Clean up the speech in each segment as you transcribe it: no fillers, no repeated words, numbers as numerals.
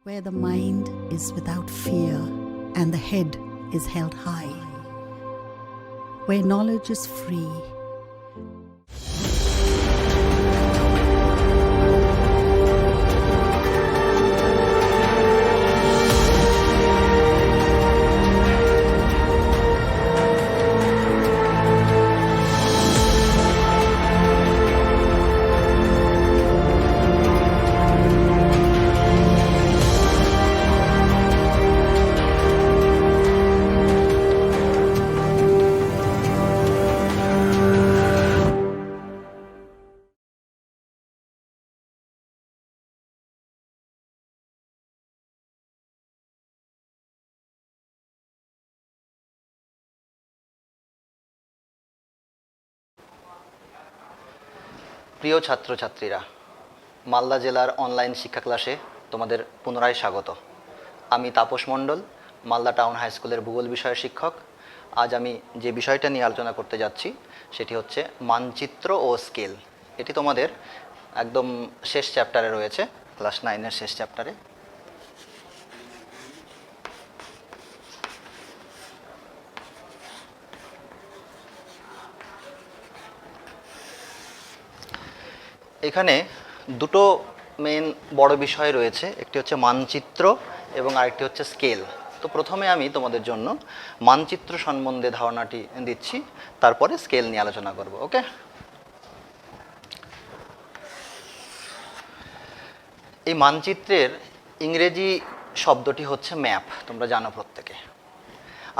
where the mind is without fear and the head is held high, where knowledge is free. প্রিয় ছাত্রছাত্রীরা, মালদা জেলার online শিক্ষা ক্লাসে তোমাদের পুনরায় স্বাগত। আমি তাপস মণ্ডল, মালদা টাউন হাই স্কুলের ভূগোল বিষয়ের শিক্ষক। আজ আমি যে বিষয়টা নিয়ে আলোচনা করতে যাচ্ছি সেটি হচ্ছে মানচিত্র ও স্কেল। এটি তোমাদের একদম শেষ চ্যাপ্টারে রয়েছে, ক্লাস 9-এর শেষ চ্যাপ্টারে। এখানে দুটো মেন বড় বিষয় রয়েছে, একটি হচ্ছে মানচিত্র এবং আরেকটি হচ্ছে স্কেল। তো প্রথমে আমি তোমাদের জন্য মানচিত্র সম্বন্ধে ধারণাটি দিচ্ছি, তারপরে স্কেল নিয়ে আলোচনা করব। ওকে, এই মানচিত্রের ইংরেজি শব্দটি হচ্ছে ম্যাপ, তোমরা জানো প্রত্যেকে।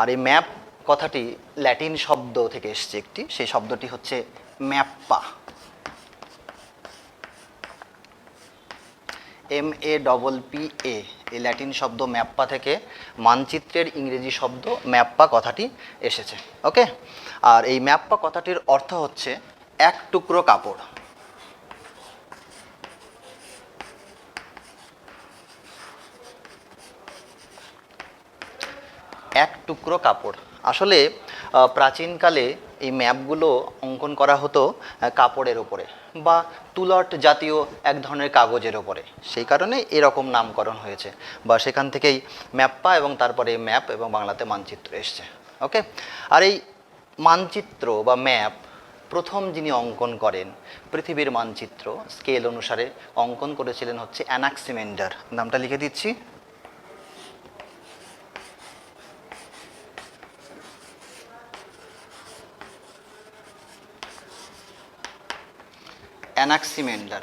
আর এই ম্যাপ কথাটি ল্যাটিন শব্দ থেকে এসছে একটি, সেই শব্দটি হচ্ছে ম্যাপ্পা, MAPPA। এই ল্যাটিন শব্দ ম্যাপ্পা থেকে মানচিত্রের ইংরেজি শব্দ ম্যাপ্পা কথাটি এসেছে। ওকে, আর এই ম্যাপ্পা কথাটির অর্থ হচ্ছে এক টুকরো কাপড়। এক টুকরো কাপড়। আসলে প্রাচীনকালে এই ম্যাপগুলো অঙ্কন করা হতো কাপড়ের ওপরে বা তুলট জাতীয় এক ধরনের কাগজের ওপরে, সেই কারণে এরকম নামকরণ হয়েছে, বা সেখান থেকেই ম্যাপ্পা এবং তারপরে ম্যাপ এবং বাংলাতে মানচিত্র এসছে। ওকে, আর এই মানচিত্র বা ম্যাপ প্রথম যিনি অঙ্কন করেন পৃথিবীর মানচিত্র স্কেল অনুসারে অঙ্কন করেছিলেন হচ্ছে অ্যানাক্সিমেন্ডার। নামটা লিখে দিচ্ছি, অ্যানাক্সিমেন্ডার।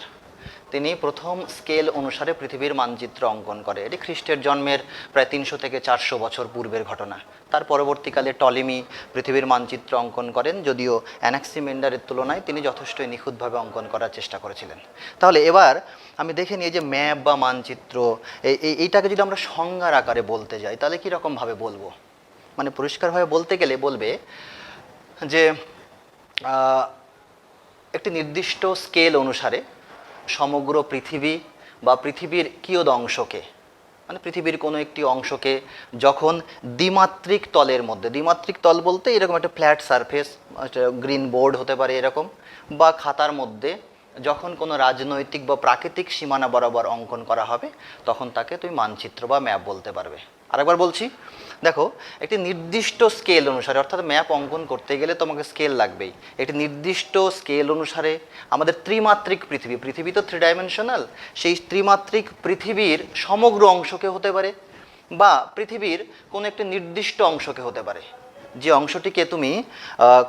তিনি প্রথম স্কেল অনুসারে পৃথিবীর মানচিত্র অঙ্কন করে। এটি খ্রিস্টের জন্মের প্রায় 300 থেকে 400 বছর পূর্বের ঘটনা। তার পরবর্তীকালে টলেমি পৃথিবীর মানচিত্র অঙ্কন করেন, যদিও অ্যানাক্সিমেন্ডারের তুলনায় তিনি যথেষ্টই নিখুঁতভাবে অঙ্কন করার চেষ্টা করেছিলেন। তাহলে এবার আমি দেখে নিই যে ম্যাপ বা মানচিত্র এইটাকে যদি আমরা সংজ্ঞার আকারে বলতে যাই তাহলে কীরকমভাবে বলবো, মানে পরিষ্কারভাবে বলতে গেলে বলবে যে একটি নির্দিষ্ট স্কেল অনুসারে সমগ্র পৃথিবী বা পৃথিবীর কিয়দ অংশকে, মানে পৃথিবীর কোনো একটি অংশকে যখন দ্বিমাত্রিক তলের মধ্যে, দ্বিমাত্রিক তল বলতে এরকম একটা ফ্ল্যাট সারফেস, গ্রিন বোর্ড হতে পারে এরকম, বা খাতার মধ্যে যখন কোনো রাজনৈতিক বা প্রাকৃতিক সীমানা বরাবর অঙ্কন করা হবে তখন তাকে তুমি মানচিত্র বা ম্যাপ বলতে পারবে। আরেকবার বলছি, দেখো, একটি নির্দিষ্ট স্কেল অনুসারে, অর্থাৎ ম্যাপ অঙ্কন করতে গেলে তোমাকে স্কেল লাগবেই। একটি নির্দিষ্ট স্কেল অনুসারে আমাদের ত্রিমাত্রিক পৃথিবী, পৃথিবী তো 3 ডাইমেনশনাল, সেই ত্রিমাত্রিক পৃথিবীর সমগ্র অংশকে হতে পারে বা পৃথিবীর কোনো একটি নির্দিষ্ট অংশকে হতে পারে, যে অংশটিকে তুমি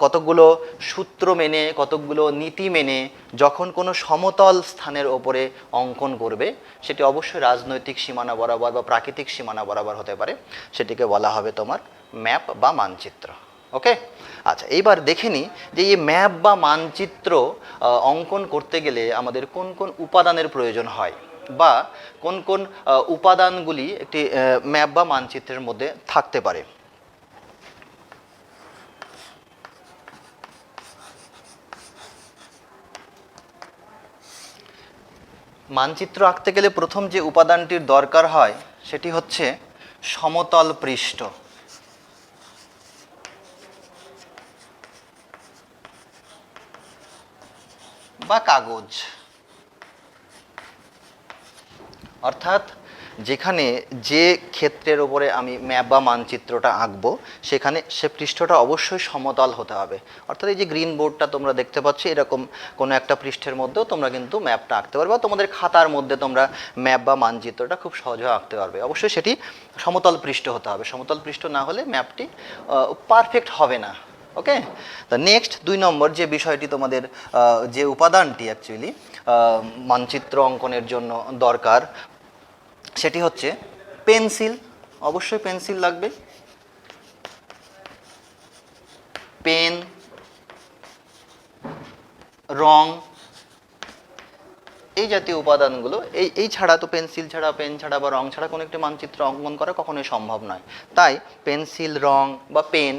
কতকগুলো সূত্র মেনে, কতকগুলো নীতি মেনে যখন কোনো সমতল স্থানের ওপরে অঙ্কন করবে সেটি অবশ্যই রাজনৈতিক সীমানা বরাবর বা প্রাকৃতিক সীমানা বরাবর হতে পারে, সেটিকে বলা হবে তোমার ম্যাপ বা মানচিত্র। ওকে, আচ্ছা, এইবার দেখে নিই যে এই ম্যাপ বা মানচিত্র অঙ্কন করতে গেলে আমাদের কোন কোন উপাদানের প্রয়োজন হয়, বা কোন কোন উপাদানগুলি একটি ম্যাপ বা মানচিত্রের মধ্যে থাকতে পারে। মানচিত্র আঁকতে গেলে প্রথম যে উপাদানটির দরকার হয় সেটি হচ্ছে সমতল পৃষ্ঠ বা কাগজ। অর্থাৎ যেখানে যে ক্ষেত্রের ওপরে আমি ম্যাপ বা মানচিত্রটা আঁকবো সেখানে সে পৃষ্ঠটা অবশ্যই সমতল হতে হবে। অর্থাৎ এই যে গ্রিন বোর্ডটা তোমরা দেখতে পাচ্ছ, এরকম কোনো একটা পৃষ্ঠের মধ্যেও তোমরা কিন্তু ম্যাপটা আঁকতে পারবে, বা তোমাদের খাতার মধ্যে তোমরা ম্যাপ বা মানচিত্রটা খুব সহজে আঁকতে পারবে। অবশ্যই সেটি সমতল পৃষ্ঠ হতে হবে, সমতল পৃষ্ঠ না হলে ম্যাপটি পারফেক্ট হবে না। ওকে, তা নেক্সট 2 নম্বর যে বিষয়টি তোমাদের যে উপাদানটি অ্যাকচুয়ালি মানচিত্র অঙ্কনের জন্য দরকার সেটি হচ্ছে পেন্সিল। অবশ্যই পেন্সিল লাগবে, পেন, রং, এই জাতীয় উপাদানগুলো এই ছাড়া তো পেন্সিল ছাড়া, পেন ছাড়া বা রং ছাড়া কোনো একটি মানচিত্র অঙ্কন করা কখনোই সম্ভব নয়। তাই পেন্সিল, রং বা পেন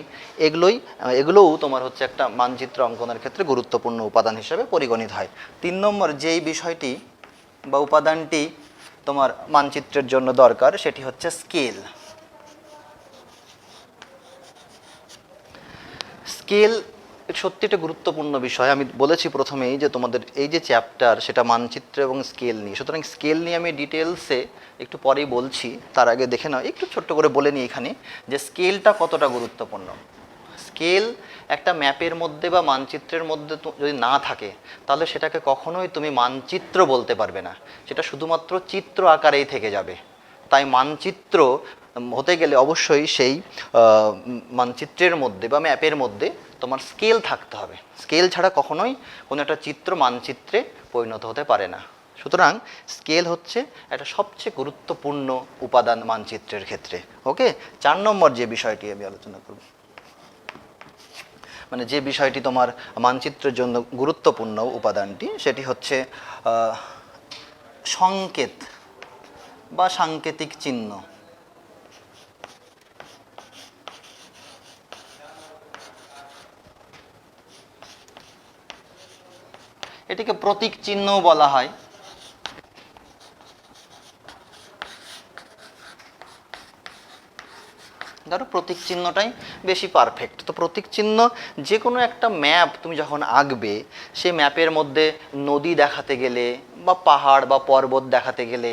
এগুলোও তোমার হচ্ছে একটা মানচিত্র অঙ্কনের ক্ষেত্রে গুরুত্বপূর্ণ উপাদান হিসেবে পরিগণিত হয়। 3 নম্বর যেই বিষয়টি বা উপাদানটি তোমার মানচিত্রের জন্য দরকার সেটি হচ্ছে স্কেল। স্কেল সত্যি একটা গুরুত্বপূর্ণ বিষয়। আমি বলেছি প্রথমেই যে তোমাদের এই যে চ্যাপ্টার সেটা মানচিত্র এবং স্কেল নিয়ে, সুতরাং স্কেল নিয়ে আমি ডিটেলসে একটু পরেই বলছি। তার আগে দেখে নাও, একটু ছোট্ট করে বলে নিই এখানে যে স্কেলটা কতটা গুরুত্বপূর্ণ। স্কেল একটা ম্যাপের মধ্যে বা মানচিত্রের মধ্যে যদি না থাকে তাহলে সেটাকে কখনোই তুমি মানচিত্র বলতে পারবে না, সেটা শুধুমাত্র চিত্র আকারেই থেকে যাবে। তাই মানচিত্র হতে গেলে অবশ্যই সেই মানচিত্রের মধ্যে বা ম্যাপের মধ্যে তোমার স্কেল থাকতে হবে। স্কেল ছাড়া কখনোই কোনো একটা চিত্র মানচিত্রে পরিণত হতে পারে না। সুতরাং স্কেল হচ্ছে একটা সবচেয়ে গুরুত্বপূর্ণ উপাদান মানচিত্রের ক্ষেত্রে। ওকে, 4 নম্বর যে বিষয়টি আমি আলোচনা করব, মানে যে বিষয়টি তোমার মানচিত্রের জন্য গুরুত্বপূর্ণ উপাদানটি, সেটি হচ্ছে সংকেত বা সাংকেতিক চিহ্ন। এটিকে প্রতীক চিহ্নও বলা হয়। ধরো প্রতীক চিহ্নটাই বেশি পারফেক্ট। তো প্রতীক চিহ্ন যে কোনো একটা ম্যাপ তুমি যখন আঁকবে, সেই ম্যাপের মধ্যে নদী দেখাতে গেলে বা পাহাড় বা পর্বত দেখাতে গেলে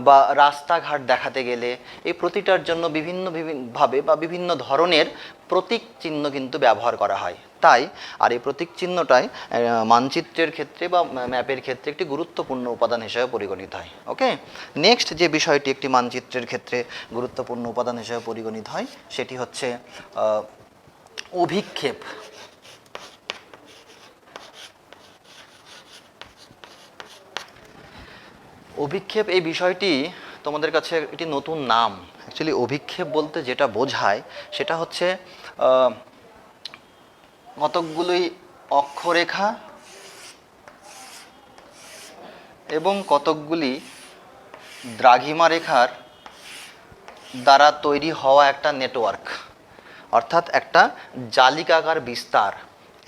বা রাস্তাঘাট দেখাতে গেলে এই প্রতিটার জন্য বিভিন্ন ভাবে বা বিভিন্ন ধরনের প্রতীক চিহ্ন কিন্তু ব্যবহার করা হয়। তাই আর এই প্রতীক চিহ্নটাই মানচিত্রের ক্ষেত্রে বা ম্যাপের ক্ষেত্রে একটি গুরুত্বপূর্ণ উপাদান হিসেবে পরিগণিত হয়। ওকে, নেক্সট যে বিষয়টি একটি মানচিত্রের ক্ষেত্রে গুরুত্বপূর্ণ উপাদান হিসেবে পরিগণিত হয় সেটি হচ্ছে অভিক্ষেপ। অভিক্ষেপ এই বিষয়টি তোমাদের কাছে একটি নতুন নাম। অ্যাকচুয়ালি অভিক্ষেপ বলতে যেটা বোঝায় সেটা হচ্ছে কতকগুলোই অক্ষরেখা এবং কতকগুলি দ্রাঘিমা রেখার দ্বারা তৈরি হওয়া একটা নেটওয়ার্ক, অর্থাৎ একটা জালিকাকার বিস্তার।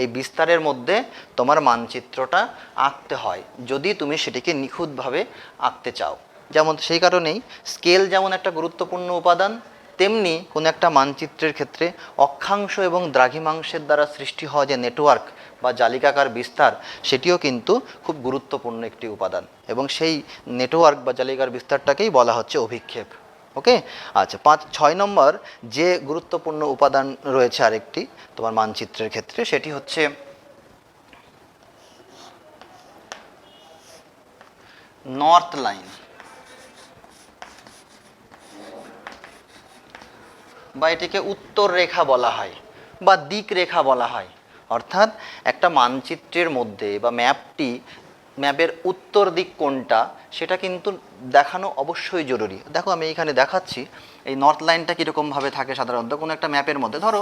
এই বিস্তারের মধ্যে তোমার মানচিত্রটা আঁকতে হয় যদি তুমি সেটিকে নিখুঁতভাবে আঁকতে চাও। যেমন সেই কারণেই স্কেল যেমন একটা গুরুত্বপূর্ণ উপাদান, তেমনি কোনো একটা মানচিত্রের ক্ষেত্রে অক্ষাংশ এবং দ্রাঘিমাংশের দ্বারা সৃষ্টি হওয়া যে নেটওয়ার্ক বা জালিকাকার বিস্তার, সেটিও কিন্তু খুব গুরুত্বপূর্ণ একটি উপাদান, এবং সেই নেটওয়ার্ক বা জালিকার বিস্তারটাকেই বলা হচ্ছে অভিক্ষেপ। ওকে, আচ্ছা 6 নম্বর যে গুরুত্বপূর্ণ উপাদান রয়েছে আরেকটি তোমার মানচিত্রের ক্ষেত্রে, সেটি হচ্ছে নর্থ লাইন বা এটিকে উত্তর রেখা বলা হয় বা দিক রেখা বলা হয়। অর্থাৎ একটা মানচিত্রের মধ্যে বা ম্যাপের উত্তর দিক কোনটা সেটা কিন্তু দেখানো অবশ্যই জরুরি। দেখো আমি এখানে দেখাচ্ছি এই নর্থ লাইনটা কীরকমভাবে থাকে সাধারণত কোনো একটা ম্যাপের মধ্যে। ধরো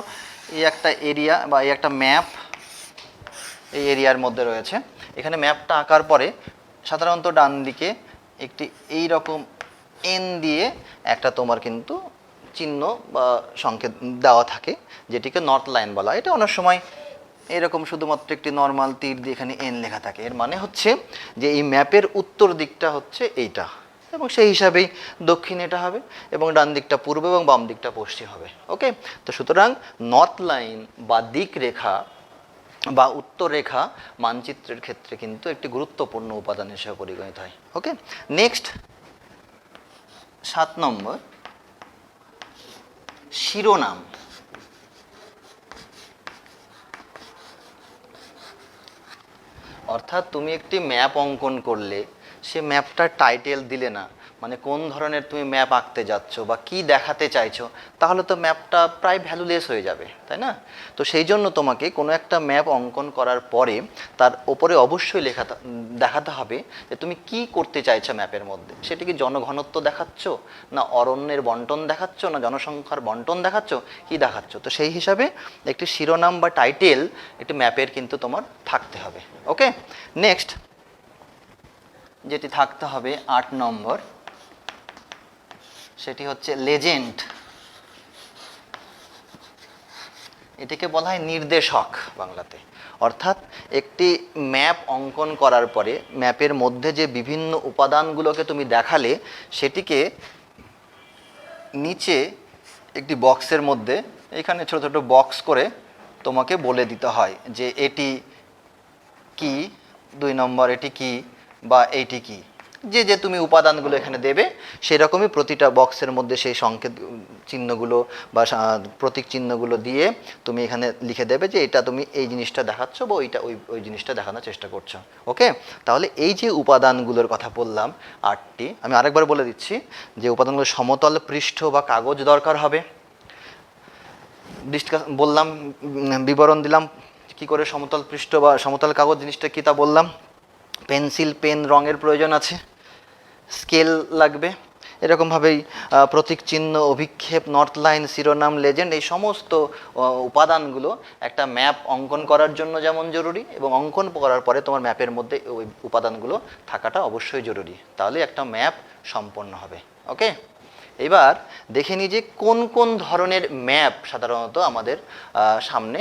এই একটা এরিয়া বা এই একটা ম্যাপ এই এরিয়ার মধ্যে রয়েছে। এখানে ম্যাপটা আঁকার পরে সাধারণত ডান দিকে একটি এই রকম এন দিয়ে একটা তোমার কিন্তু চিহ্ন বা সংকেত দেওয়া থাকে, যেটিকে নর্থ লাইন বলা হয়। এটা অনেক সময় এরকম শুধুমাত্র একটি নর্মাল তীর দিয়ে এখানে এন লেখা থাকে। এর মানে হচ্ছে যে এই ম্যাপের উত্তর দিকটা হচ্ছে এইটা, এবং সেই হিসাবেই দক্ষিণ এটা হবে, এবং ডান দিকটা পূর্ব এবং বাম দিকটা পশ্চিম হবে। ওকে, তো সুতরাং নর্থ লাইন বা দিক রেখা বা উত্তর রেখা মানচিত্রের ক্ষেত্রে কিন্তু একটি গুরুত্বপূর্ণ উপাদান হিসেবে পরিগণিত হয়। ওকে, নেক্সট 7 নম্বর শিরোনাম। অর্থাৎ তুমি একটি ম্যাপ অঙ্কন করলে, সে ম্যাপটার টাইটেল দিলে না, মানে কোন ধরনের তুমি ম্যাপ আঁকতে যাচ্ছ বা কি দেখাতে চাইছো, তাহলে তো ম্যাপটা প্রায় ভ্যালুলেস হয়ে যাবে, তাই না? তো সেই জন্য তোমাকে কোনো একটা ম্যাপ অঙ্কন করার পরে তার ওপরে অবশ্যই দেখাতে হবে যে তুমি কি করতে চাইছো ম্যাপের মধ্যে। সেটা কি জনঘনত্ব দেখাচ্ছ, না অরণ্যের বন্টন দেখাচ্ছ, না জনসংখ্যার বন্টন দেখাচ্ছ, কি দেখাচ্ছ? তো সেই হিসাবে একটি শিরোনাম বা টাইটেল একটি ম্যাপের কিন্তু তোমার থাকতে হবে। ওকে, নেক্সট যেটি থাকতে হবে 8 নম্বর, সেটি হচ্ছে লেজেন্ড। এটিকে বলা হয় নির্দেশক বাংলাতে। অর্থাৎ একটি ম্যাপ অঙ্কন করার পরে ম্যাপের মধ্যে যে বিভিন্ন উপাদানগুলোকে তুমি দেখালে, সেটিকে নিচে একটি বক্সের মধ্যে, এখানে ছোট ছোট বক্স করে তোমাকে বলে দিতে হয় যে এটি কি, 2 নম্বর এটি কি, বা এইটি কি। যে যে তুমি উপাদানগুলো এখানে দেবে, সেরকমই প্রতিটা বক্সের মধ্যে সেই সংকেত চিহ্নগুলো বা প্রতীক চিহ্নগুলো দিয়ে তুমি এখানে লিখে দেবে যে এটা তুমি এই জিনিসটা দেখাচ্ছ বা ওইটা ওই জিনিসটা দেখানোর চেষ্টা করছো। ওকে, তাহলে এই যে উপাদানগুলোর কথা বললাম 8টি, আমি আরেকবার বলে দিচ্ছি যে উপাদানগুলো সমতল পৃষ্ঠ বা কাগজ দরকার হবে। বললাম, বিবরণ দিলাম কি করে সমতল পৃষ্ঠ বা সমতল কাগজ জিনিসটা কী তা বললাম। পেন্সিল, পেন, রঙের প্রয়োজন আছে, স্কেল লাগবে, এরকমভাবেই প্রতীক চিহ্ন, অভিক্ষেপ, নর্থ লাইন, শিরোনাম, লেজেন্ড, এই সমস্ত উপাদানগুলো একটা ম্যাপ অঙ্কন করার জন্য যেমন জরুরি, এবং অঙ্কন করার পরে তোমার ম্যাপের মধ্যে ওই উপাদানগুলো থাকাটা অবশ্যই জরুরি, তাহলে একটা ম্যাপ সম্পন্ন হবে। ওকে, এবার দেখে নিই যে কোন কোন ধরনের ম্যাপ সাধারণত আমাদের সামনে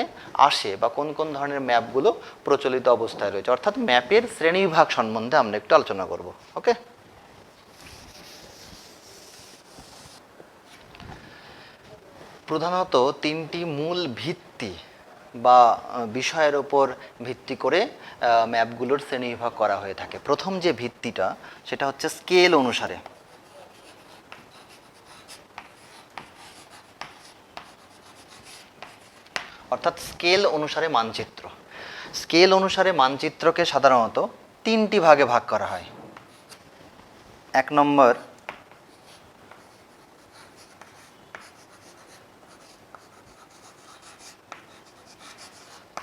আসে, বা কোন কোন ধরনের ম্যাপগুলো প্রচলিত অবস্থায় রয়েছে। অর্থাৎ ম্যাপের শ্রেণীবিভাগ সম্বন্ধে আমরা একটু আলোচনা করব। ওকে, প্রধানত 3টি মূল ভিত্তি বা বিষয়ের ওপর ভিত্তি করে ম্যাপগুলোর শ্রেণীবিভাগ করা হয়ে থাকে। প্রথম যে ভিত্তিটা, সেটা হচ্ছে স্কেল অনুসারে। অর্থাৎ স্কেল অনুসারে মানচিত্র। স্কেল অনুসারে মানচিত্রকে সাধারণত 3টি ভাগে ভাগ করা হয়। 1 নম্বর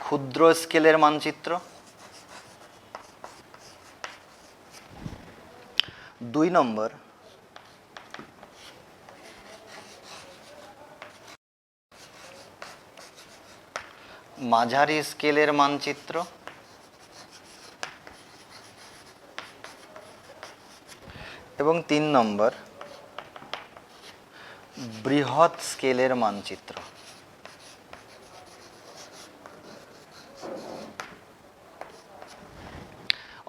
ক্ষুদ্র স্কেলের মানচিত্র, 2 নম্বর মাঝারি স্কেলের মানচিত্র, এবং 3 নম্বর বৃহৎ স্কেলের মানচিত্র।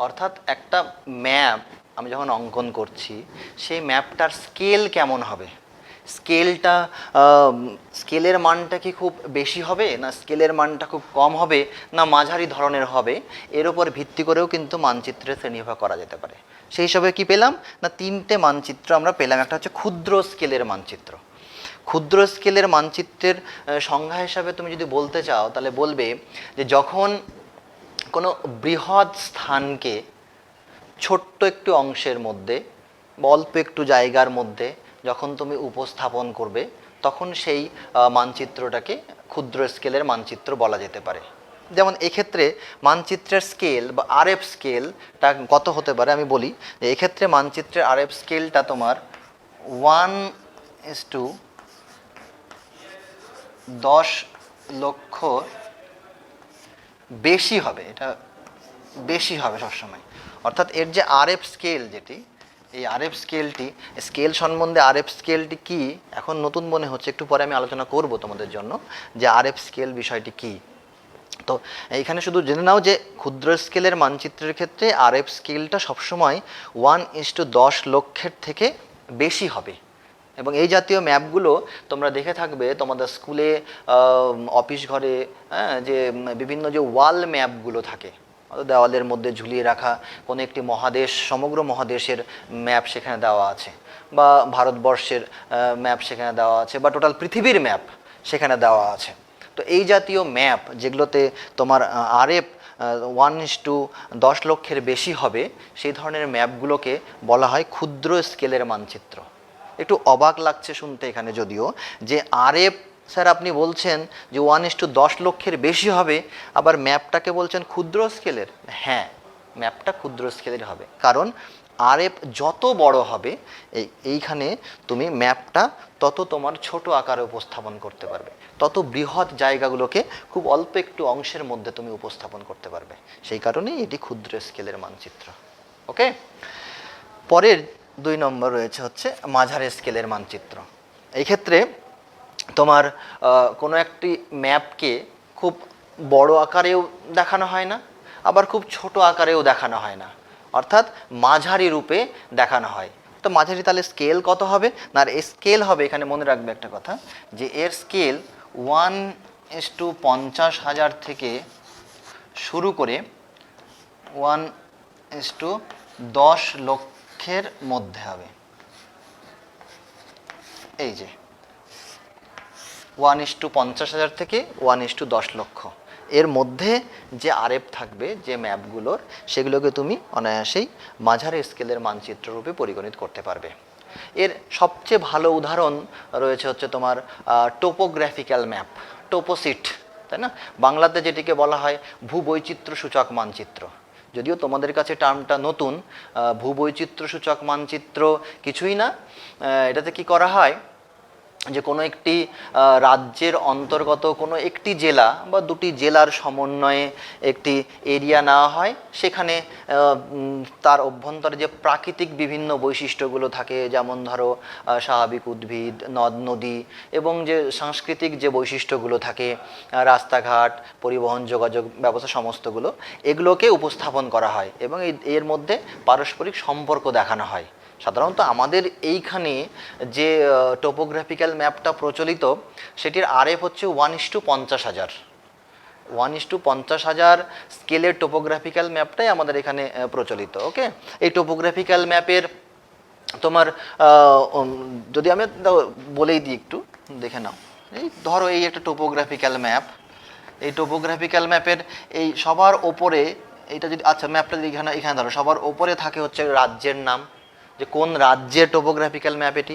অর্থাৎ একটা ম্যাপ আমি যখন অঙ্কন করছি, সেই ম্যাপটার স্কেল কেমন হবে, স্কেলের মানটা কি খুব বেশি হবে, না স্কেলের মানটা খুব কম হবে, না মাঝারি ধরনের হবে, এর উপর ভিত্তি করেও কিন্তু মানচিত্রের শ্রেণীবিভাগ করা যেতে পারে। সেই হিসাবে কি পেলাম না 3টে মানচিত্র আমরা পেলাম। একটা হচ্ছে ক্ষুদ্র স্কেলের মানচিত্র। ক্ষুদ্র স্কেলের মানচিত্রের সংজ্ঞা হিসাবে তুমি যদি বলতে চাও, তাহলে বলবে যে যখন কোনো বৃহৎ স্থানকে ছোট্ট একটু অংশের মধ্যে, অল্প একটু জায়গার মধ্যে যখন তুমি উপস্থাপন করবে, তখন সেই মানচিত্রটাকে ক্ষুদ্র স্কেলের মানচিত্র বলা যেতে পারে। যেমন এক্ষেত্রে মানচিত্রের স্কেল বা আরএফ স্কেলটা কত হতে পারে আমি বলি। যে এক্ষেত্রে মানচিত্রের আরএফ স্কেলটা তোমার 1:10 লক্ষ বেশি হবে। এটা বেশি হবে সবসময়। অর্থাৎ এর যে আরএফ স্কেল, যেটি এই আরএফ স্কেলটি, স্কেল সম্বন্ধে আরএফ স্কেলটি কি এখন নতুন মনে হচ্ছে, একটু পরে আমি আলোচনা করব তোমাদের জন্য যে আরএফ স্কেল বিষয়টি কি। তো এইখানে শুধু জেনে নাও যে ক্ষুদ্র স্কেলের মানচিত্রের ক্ষেত্রে আরএফ স্কেলটা সবসময় 1:10 লক্ষের থেকে বেশি হবে। এবং এই জাতীয় ম্যাপগুলো তোমরা দেখে থাকবে তোমাদের স্কুলে, অফিস ঘরে, হ্যাঁ, যে বিভিন্ন যে ওয়াল ম্যাপগুলো থাকে, দেওয়ালের মধ্যে ঝুলিয়ে রাখা কোনো একটি মহাদেশ, সমগ্র মহাদেশের ম্যাপ সেখানে দেওয়া আছে, বা ভারতবর্ষের ম্যাপ সেখানে দেওয়া আছে, বা টোটাল পৃথিবীর ম্যাপ সেখানে দেওয়া আছে। তো এই জাতীয় ম্যাপ যেগুলোতে তোমার আরএফ 1:10 লক্ষের বেশি হবে, সেই ধরনের ম্যাপগুলোকে বলা হয় ক্ষুদ্র স্কেলের মানচিত্র। একটু অবাক লাগছে শুনতে এখানে যদিও, যে আরএফ স্যার আপনি বলছেন যে 1:10 লক্ষের বেশি হবে, আবার ম্যাপটাকে বলছেন ক্ষুদ্র স্কেলের। হ্যাঁ, ম্যাপটা ক্ষুদ্র স্কেলের হবে, কারণ আরএফ যত বড় হবে এইখানে তুমি ম্যাপটা তত তোমার ছোট আকারে উপস্থাপন করতে পারবে, তত বৃহৎ জায়গাগুলোকে খুব অল্প একটু অংশের মধ্যে তুমি উপস্থাপন করতে পারবে। সেই কারণেই এটি ক্ষুদ্র স্কেলের মানচিত্র। ওকে, পরের 2 নম্বর রয়েছে হচ্ছে মাঝারি স্কেলের মানচিত্র। এই ক্ষেত্রে তোমার কোনো একটি ম্যাপকে খুব বড় আকারেও দেখানো হয় না, আবার খুব ছোট আকারেও দেখানো হয় না, অর্থাৎ মাঝারি রূপে দেখানো হয়। তো মাঝারি তাহলে স্কেল কত হবে না, আর এই স্কেল হবে, এখানে মনে রাখবে একটা কথা, যে এর স্কেল 1:50,000 থেকে শুরু করে 1:10 লক্ষের মধ্যে হবে। এই যে 1:50,000 থেকে 1:10 লক্ষ এর মধ্যে যে আরএফ থাকবে, যে ম্যাপগুলোর, সেগুলোকে তুমি অনায়াসেই মাঝারি স্কেলের মানচিত্র রূপে পরিগণিত করতে পারবে। এর সবচেয়ে ভালো উদাহরণ রয়েছে হচ্ছে তোমার টোপোগ্রাফিক্যাল ম্যাপ, টোপোসিট, তাই না? বাংলাতে যেটিকে বলা হয় ভূবৈচিত্র্য সূচক মানচিত্র। যদিও তোমাদের কাছে টার্মটা নতুন, ভূবৈচিত্র্য সূচক মানচিত্র কিছুই না। এটাতে কি করা হয়, যে কোনো একটি রাজ্যের অন্তর্গত কোনো একটি জেলা বা দুটি জেলার সমন্বয়ে একটি এরিয়া নেওয়া হয়, সেখানে তার অভ্যন্তরে যে প্রাকৃতিক বিভিন্ন বৈশিষ্ট্যগুলো থাকে, যেমন ধরো স্বাভাবিক উদ্ভিদ, নদ নদী, এবং যে সাংস্কৃতিক যে বৈশিষ্ট্যগুলো থাকে, রাস্তাঘাট, পরিবহন যোগাযোগ ব্যবস্থা, সমস্তগুলো এগুলোকে উপস্থাপন করা হয়, এবং এর মধ্যে পারস্পরিক সম্পর্ক দেখানো হয়। সাধারণত আমাদের এইখানে যে টোপোগ্রাফিক্যাল ম্যাপটা প্রচলিত, সেটির আরএফ হচ্ছে 1:50,000। 1:50,000 স্কেলের টোপোগ্রাফিক্যাল ম্যাপটাই আমাদের এখানে প্রচলিত। ওকে, এই টোপোগ্রাফিক্যাল ম্যাপের তোমার যদি আমি বলেই দিই, একটু দেখে নাও। এই ধরো এই একটা টোপোগ্রাফিক্যাল ম্যাপ, এই টোপোগ্রাফিক্যাল ম্যাপের এই সবার ওপরে, এইটা যদি, আচ্ছা ম্যাপটা যদি এখানে এখানে ধরো সবার ওপরে থাকে হচ্ছে রাজ্যের নাম, যে কোন রাজ্যের টোপোগ্রাফিক্যাল ম্যাপ এটি।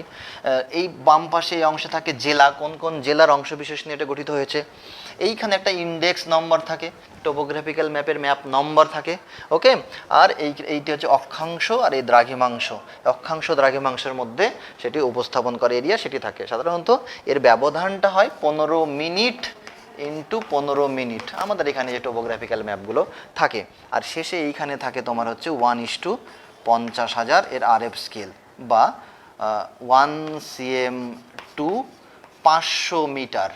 এই বাম পাশে এই অংশে থাকে জেলা, কোন কোন জেলার অংশবিশেষ নিয়ে এটা গঠিত হয়েছে। এইখানে একটা ইন্ডেক্স নম্বর থাকে, টোপোগ্রাফিক্যাল ম্যাপের ম্যাপ নম্বর থাকে। ওকে, আর এইটি হচ্ছে অক্ষাংশ, আর এই দ্রাঘিমাংশ, অক্ষাংশ দ্রাঘিমাংশের মধ্যে সেটি উপস্থাপন করে এরিয়া, সেটি থাকে। সাধারণত এর ব্যবধানটা হয় 15 মিনিট ইন্টু 15 মিনিট আমাদের এখানে যে টোপোগ্রাফিক্যাল ম্যাপগুলো থাকে। আর শেষে এইখানে থাকে তোমার হচ্ছে 1:50,000 এর আরএফ স্কেল, বা 1 cm to 500 meter,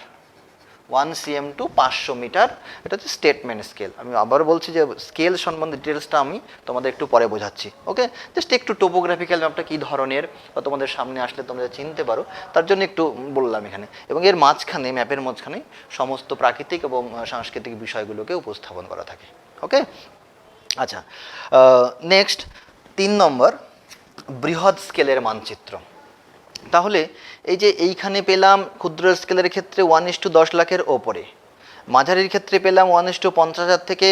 1 cm to 500 meter. এটা হচ্ছে স্টেটমেন্ট স্কেল। আমি আবার বলছি যে স্কেল সম্বন্ধে ডিটেলসটা আমি তোমাদের একটু পরে বোঝাচ্ছি। ওকে, জাস্ট একটু টোপোগ্রাফিক্যাল ম্যাপটা কী ধরনের, বা তোমাদের সামনে আসলে তোমরা চিনতে পারো, তার জন্য একটু বললাম এখানে। এবং এর মাঝখানে, ম্যাপের মাঝখানে সমস্ত প্রাকৃতিক এবং সাংস্কৃতিক বিষয়গুলোকে উপস্থাপন করা থাকে। ওকে, আচ্ছা, নেক্সট 3 নম্বর, বৃহৎ স্কেলের মানচিত্র। তাহলে এই যে এইখানে পেলাম ক্ষুদ্র স্কেলের ক্ষেত্রে 1:10 লাখের ওপরে, মাঝারির ক্ষেত্রে পেলাম 1:50,000 থেকে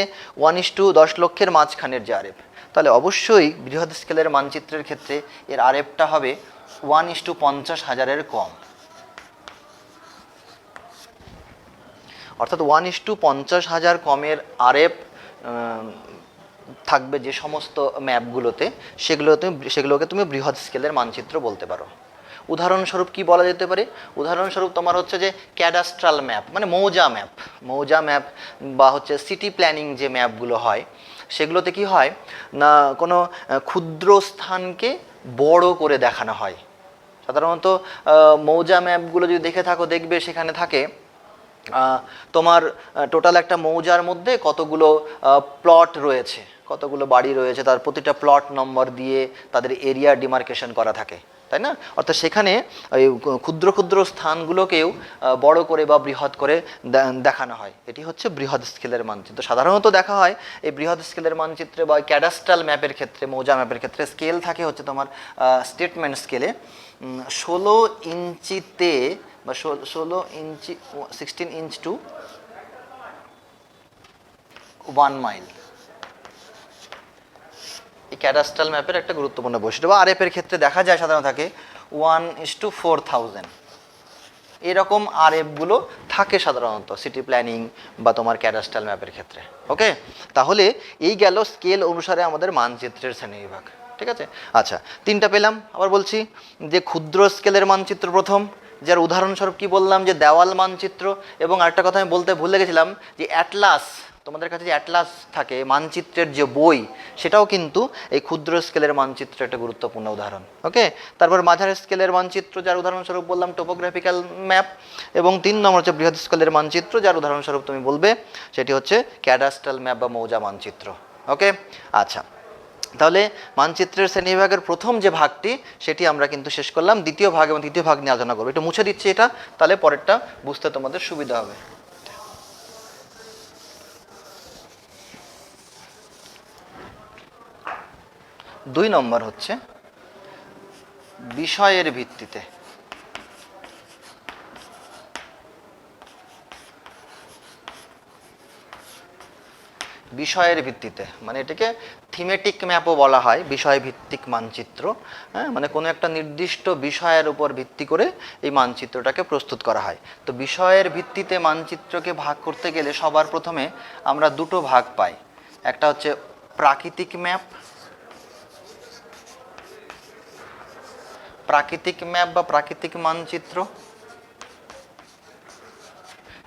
1:10 লক্ষের মাঝখানের যে আরএফ, তাহলে অবশ্যই বৃহৎ স্কেলের মানচিত্রের ক্ষেত্রে এর আরএফটা হবে 1:50,000 কম। অর্থাৎ 1:50,000 কমের আরএফ থাকবে যে সমস্ত ম্যাপগুলোতে, সেগুলোকে তুমি বৃহৎ স্কেলের মানচিত্র বলতে পারো। উদাহরণস্বরূপ কি বলা যেতে পারে? উদাহরণস্বরূপ তোমার হচ্ছে যে ক্যাডাস্ট্রাল ম্যাপ, মানে মৌজা ম্যাপ বা হচ্ছে সিটি প্ল্যানিং যে ম্যাপগুলো হয়, সেগুলোতে কি হয় না, কোনো ক্ষুদ্র স্থানকে বড় করে দেখানো হয়। সাধারণত মৌজা ম্যাপগুলো যদি দেখে থাকো, দেখবে সেখানে থাকে তোমার টোটাল একটা মৌজার মধ্যে কতগুলো প্লট রয়েছে, কতগুলো বাড়ি রয়েছে, তার প্রতিটা প্লট নম্বর দিয়ে তাদের এরিয়া ডিমার্কেশন করা থাকে, তাই না? অর্থাৎ সেখানে ওই ক্ষুদ্র ক্ষুদ্র স্থানগুলোকেও বড় করে বা বৃহৎ করে দেখানো হয়। এটি হচ্ছে বৃহৎ স্কেলের মানচিত্র। সাধারণত দেখা হয় এই বৃহৎ স্কেলের মানচিত্রে বা ক্যাডাস্ট্রাল ম্যাপের ক্ষেত্রে, মৌজা ম্যাপের ক্ষেত্রে স্কেল থাকে হচ্ছে তোমার স্টেটমেন্ট স্কেলে 16 ইঞ্চিতে বা 16 ইঞ্চি 16 ইঞ্চ টু 1 মাইল, এই ক্যাডাস্ট্রাল ম্যাপের একটা গুরুত্বপূর্ণ বৈশিষ্ট্য। বা আরএফ এর ক্ষেত্রে দেখা যায় সাধারণত থাকে 1:4000, এরকম আরএফগুলো থাকে সাধারণত সিটি প্ল্যানিং বা তোমার ক্যাডাস্ট্রাল ম্যাপের ক্ষেত্রে। ওকে, তাহলে এই গেল স্কেল অনুসারে আমাদের মানচিত্রের শ্রেণীবিভাগ। ঠিক আছে, আচ্ছা 3টা পেলাম। আবার বলছি যে ক্ষুদ্র স্কেলের মানচিত্র প্রথম, যার উদাহরণস্বরূপ কি বললাম যে দেওয়াল মানচিত্র। এবং আরেকটা কথা আমি বলতে ভুলে গেছিলাম যে অ্যাটলাস, তোমাদের কাছে যে অ্যাটলাস থাকে মানচিত্রের যে বই, সেটাও কিন্তু এই ক্ষুদ্র স্কেলের মানচিত্রের একটা গুরুত্বপূর্ণ উদাহরণ। ওকে, তারপর মাঝারি স্কেলের মানচিত্র, যার উদাহরণস্বরূপ বললাম টোপোগ্রাফিক্যাল ম্যাপ। এবং 3 নম্বর হচ্ছে বৃহৎ স্কেলের মানচিত্র, যার উদাহরণস্বরূপ তুমি বলবে সেটি হচ্ছে ক্যাডাস্ট্রাল ম্যাপ বা মৌজা মানচিত্র। ওকে, আচ্ছা তাহলে মানচিত্রের শ্রেণীবিভাগের প্রথম যে ভাগটি সেটি আমরা কিন্তু শেষ করলাম। দ্বিতীয় ভাগ এবং তৃতীয় ভাগ নিয়ে আলোচনা করবো। একটু মুছে দিচ্ছি এটা, তাহলে পরেরটা বুঝতে তোমাদের সুবিধা হবে। 2 নম্বর হচ্ছে বিষয়ের ভিত্তিতে। বিষয়ের ভিত্তিতে মানে এটাকে থিমেটিক ম্যাপও বলা হয়, বিষয়ভিত্তিক মানচিত্র। হ্যাঁ, মানে কোনো একটা নির্দিষ্ট বিষয়ের উপর ভিত্তি করে এই মানচিত্রটাকে প্রস্তুত করা হয়। তো বিষয়ের ভিত্তিতে মানচিত্রকে ভাগ করতে গেলে সবার প্রথমে আমরা দুটো ভাগ পাই। একটা হচ্ছে প্রাকৃতিক ম্যাপ, প্রাকৃতিক ম্যাপ বা প্রাকৃতিক মানচিত্র,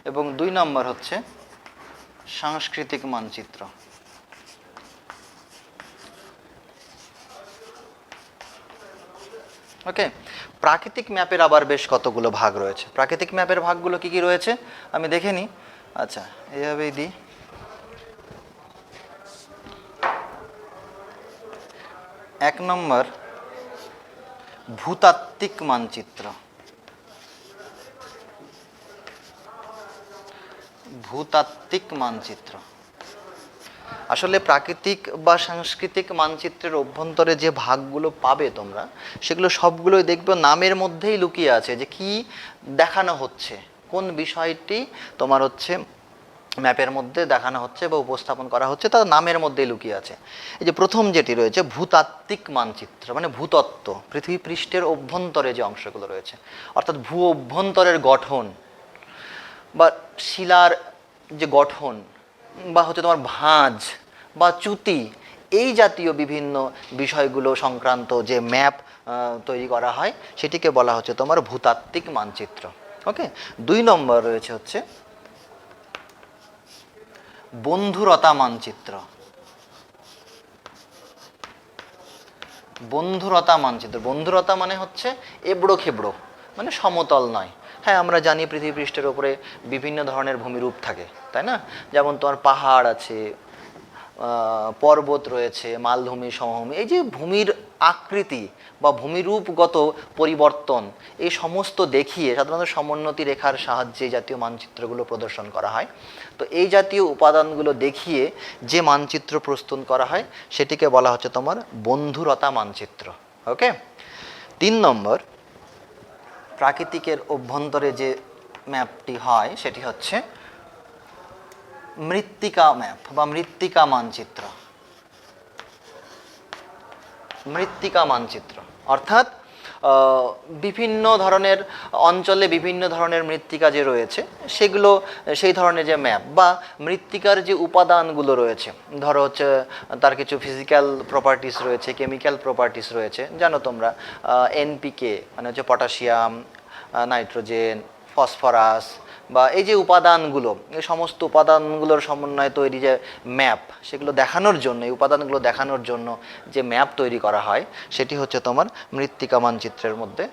এবং 2 নম্বর হচ্ছে সাংস্কৃতিক মানচিত্র। ওকে, প্রাকৃতিক ম্যাপের আবার বেশ কতগুলো ভাগ রয়েছে। প্রাকৃতিক ম্যাপের ভাগগুলো কি কি রয়েছে আমি দেখে নিই। আচ্ছা, এইভাবেই দিই। 1 নম্বর ভূতাত্ত্বিক মানচিত্র। ভূতাত্ত্বিক মানচিত্র আসলে প্রাকৃতিক বা সাংস্কৃতিক মানচিত্রের অভ্যন্তরে যে ভাগগুলো পাবে তোমরা, সেগুলো সবগুলোই দেখবে নামের মধ্যেই লুকিয়ে আছে যে কি দেখানো হচ্ছে, কোন বিষয়টি তোমার হচ্ছে ম্যাপের মধ্যে দেখানো হচ্ছে বা উপস্থাপন করা হচ্ছে, তার নামের মধ্যেই লুকিয়ে আছে। এই যে প্রথম যেটি রয়েছে ভূতাত্ত্বিক মানচিত্র, মানে ভূতত্ত্ব, পৃথিবী পৃষ্ঠের অভ্যন্তরে যে অংশগুলো রয়েছে, অর্থাৎ ভূ অভ্যন্তরের গঠন বা শিলার যে গঠন বা হচ্ছে তোমার ভাঁজ বা চ্যুতি, এই জাতীয় বিভিন্ন বিষয়গুলো সংক্রান্ত যে ম্যাপ তৈরি করা হয় সেটিকে বলা হচ্ছে তোমার ভূতাত্ত্বিক মানচিত্র। ওকে, 2 নম্বর রয়েছে হচ্ছে বন্ধুরতা মানচিত্র। বন্ধুরতা মানচিত্র, বন্ধুরতা মানে হচ্ছে এবড়ো খেবড়ো, মানে সমতল নয়। হ্যাঁ, আমরা জানি পৃথিবী পৃষ্ঠের ওপরে বিভিন্ন ধরনের ভূমিরূপ থাকে, তাই না? যেমন তোমার পাহাড় আছে, পর্বত রয়েছে, মালভূমি, সমভূমি। এই যে ভূমির আকৃতি বা ভূমিরূপগত পরিবর্তন, এই সমস্ত দেখিয়ে সাধারণত সমোন্নতি রেখার সাহায্যে জাতীয় মানচিত্রগুলো প্রদর্শন করা হয়। তো এই জাতীয় উপাদানগুলো দেখিয়ে যে মানচিত্র প্রস্তুত করা হয় সেটিকে বলা হচ্ছে তোমার বন্ধুরতা মানচিত্র। ওকে, 3 নম্বর প্রাকৃতিকের অভ্যন্তরে যে ম্যাপটি হয় সেটি হচ্ছে মৃত্তিকা ম্যাপ বা মৃত্তিকা মানচিত্র। মৃত্তিকা মানচিত্র অর্থাৎ বিভিন্ন ধরনের অঞ্চলে বিভিন্ন ধরনের মৃত্তিকা যে রয়েছে সেগুলো, সেই ধরনের যে ম্যাপ বা মৃত্তিকার যে উপাদানগুলো রয়েছে, ধরো হচ্ছে তার কিছু ফিজিক্যাল প্রপার্টিস রয়েছে, কেমিক্যাল প্রপার্টিস রয়েছে, জানো তোমরা এনপিকে মানে হচ্ছে পটাশিয়াম, নাইট্রোজেন, ফসফরাস বা এই যে উপাদানগুলো, এই সমস্ত উপাদানগুলোর সমন্বয়ে তৈরি যে ম্যাপ, সেগুলো দেখানোর জন্য, এই উপাদানগুলো দেখানোর জন্য যে ম্যাপ তৈরি করা হয় সেটি হচ্ছে তোমার মৃত্তিকা মানচিত্রের মধ্যে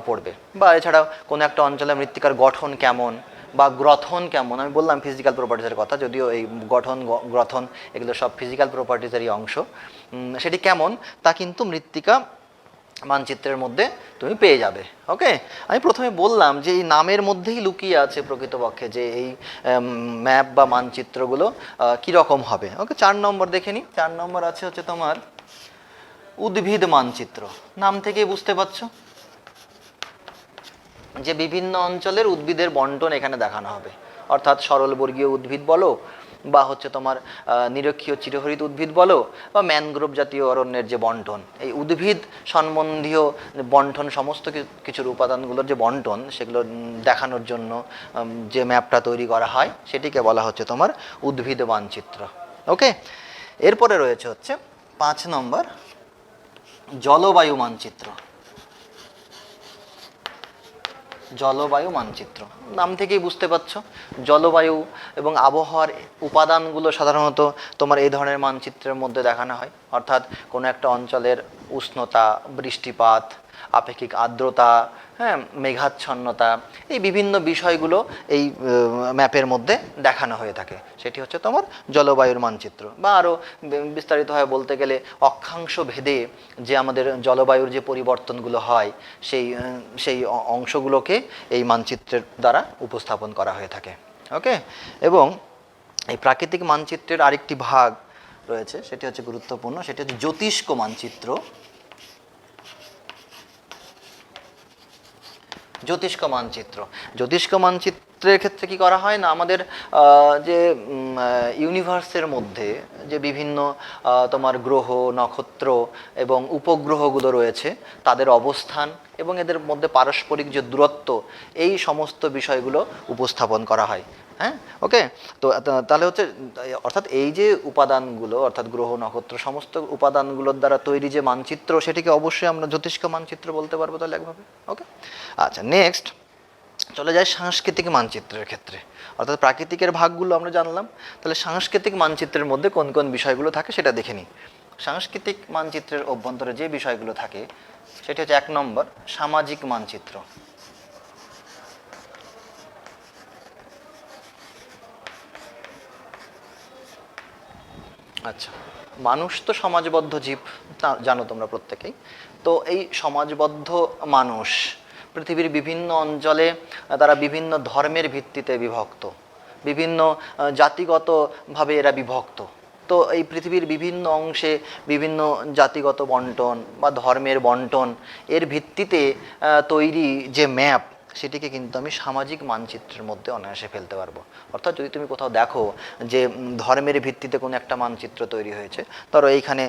পড়বে। বা এছাড়াও কোনো একটা অঞ্চলে মৃত্তিকার গঠন কেমন বা গ্রথন কেমন, আমি বললাম ফিজিক্যাল প্রপার্টিসের কথা, যদিও এই গঠন গ্রথন এগুলো সব ফিজিক্যাল প্রপার্টিসেরই অংশ, সেটি কেমন তা কিন্তু মৃত্তিকা মানচিত্রের মধ্যে তুমি পেয়ে যাবে। ওকে, আমি প্রথমে বললাম যে এই নামের মধ্যেই লুকিয়ে আছে প্রকৃতপক্ষে যে এই ম্যাপ বা মানচিত্রগুলো কীরকম হবে। ওকে, 4 নম্বর দেখে নিই। 4 নম্বর আছে হচ্ছে তোমার উদ্ভিদ মানচিত্র। নাম থেকেই বুঝতে পারছো যে বিভিন্ন অঞ্চলের উদ্ভিদের বন্টন এখানে দেখানো হবে, অর্থাৎ সরলবর্গীয় উদ্ভিদ বলো বা হচ্ছে তোমার নিরক্ষীয় চিরহরিত উদ্ভিদ বলো বা ম্যানগ্রোভ জাতীয় অরণ্যের যে বন্টন, এই উদ্ভিদ সম্বন্ধীয় বন্টন সমস্ত কিছুর উপাদানগুলোর যে বন্টন সেগুলো দেখানোর জন্য যে ম্যাপটা তৈরি করা হয় সেটিকে বলা হচ্ছে তোমার উদ্ভিদ মানচিত্র। ওকে, এরপরে রয়েছে হচ্ছে 5 নম্বর জলবায়ু মানচিত্র। জলবায়ু মানচিত্র নাম থেকেই বুঝতে পারছো, জলবায়ু এবং আবহাওয়ার উপাদানগুলো সাধারণত তোমার এই ধরনের মানচিত্রের মধ্যে দেখানো হয়, অর্থাৎ কোনো একটা অঞ্চলের উষ্ণতা, বৃষ্টিপাত, আপেক্ষিক আর্দ্রতা, হ্যাঁ, মেঘাচ্ছন্নতা, এই বিভিন্ন বিষয়গুলো এই ম্যাপের মধ্যে দেখানো হয়ে থাকে, সেটি হচ্ছে তোমার জলবায়ুর মানচিত্র। বা আরও বিস্তারিতভাবে বলতে গেলে অক্ষাংশ ভেদে যে আমাদের জলবায়ুর যে পরিবর্তনগুলো হয় সেই সেই অংশগুলোকে এই মানচিত্রের দ্বারা উপস্থাপন করা হয়ে থাকে। ওকে, এবং এই প্রাকৃতিক মানচিত্রের আরেকটি ভাগ রয়েছে, সেটি হচ্ছে গুরুত্বপূর্ণ, সেটি হচ্ছে জ্যোতিষ্ক মানচিত্র। জ্যোতিষ্ক মানচিত্র, জ্যোতিষ্ক মানচিত্রের ক্ষেত্রে কি করা হয় না, আমাদের যে ইউনিভার্সের মধ্যে যে বিভিন্ন তোমার গ্রহ, নক্ষত্র এবং উপগ্রহগুলো রয়েছে তাদের অবস্থান এবং এদের মধ্যে পারস্পরিক যে দূরত্ব, এই সমস্ত বিষয়গুলো উপস্থাপন করা হয়। হ্যাঁ, ওকে, তো তাহলে হচ্ছে অর্থাৎ এই যে উপাদানগুলো, অর্থাৎ গ্রহ, নক্ষত্র, সমস্ত উপাদানগুলোর দ্বারা তৈরি যে মানচিত্র, সেটিকে অবশ্যই আমরা জ্যোতিষ্ক মানচিত্র বলতে পারবো তাহলে একভাবে। ওকে, আচ্ছা, নেক্সট চলে যায় সাংস্কৃতিক মানচিত্রের ক্ষেত্রে, অর্থাৎ প্রাকৃতিকের ভাগগুলো আমরা জানলাম, তাহলে সাংস্কৃতিক মানচিত্রের মধ্যে কোন কোন বিষয়গুলো থাকে সেটা দেখে নিই। সাংস্কৃতিক মানচিত্রের অভ্যন্তরে যে বিষয়গুলো থাকে সেটি হচ্ছে 1 নম্বর সামাজিক মানচিত্র। আচ্ছা, মানুষ তো সমাজবদ্ধ জীব, তা জানো তোমরা প্রত্যেকেই। তো এই সমাজবদ্ধ মানুষ পৃথিবীর বিভিন্ন অঞ্চলে তারা বিভিন্ন ধর্মের ভিত্তিতে বিভক্ত, বিভিন্ন জাতিগতভাবে এরা বিভক্ত। তো এই পৃথিবীর বিভিন্ন অংশে বিভিন্ন জাতিগত বন্টন বা ধর্মের বন্টন এর ভিত্তিতে তৈরি যে ম্যাপ, সেটিকে কিন্তু আমি সামাজিক মানচিত্রের মধ্যে অনায়াসে ফেলতে পারবো। অর্থাৎ যদি তুমি কোথাও দেখো যে ধর্মের ভিত্তিতে কোনো একটা মানচিত্র তৈরি হয়েছে, ধরো এইখানে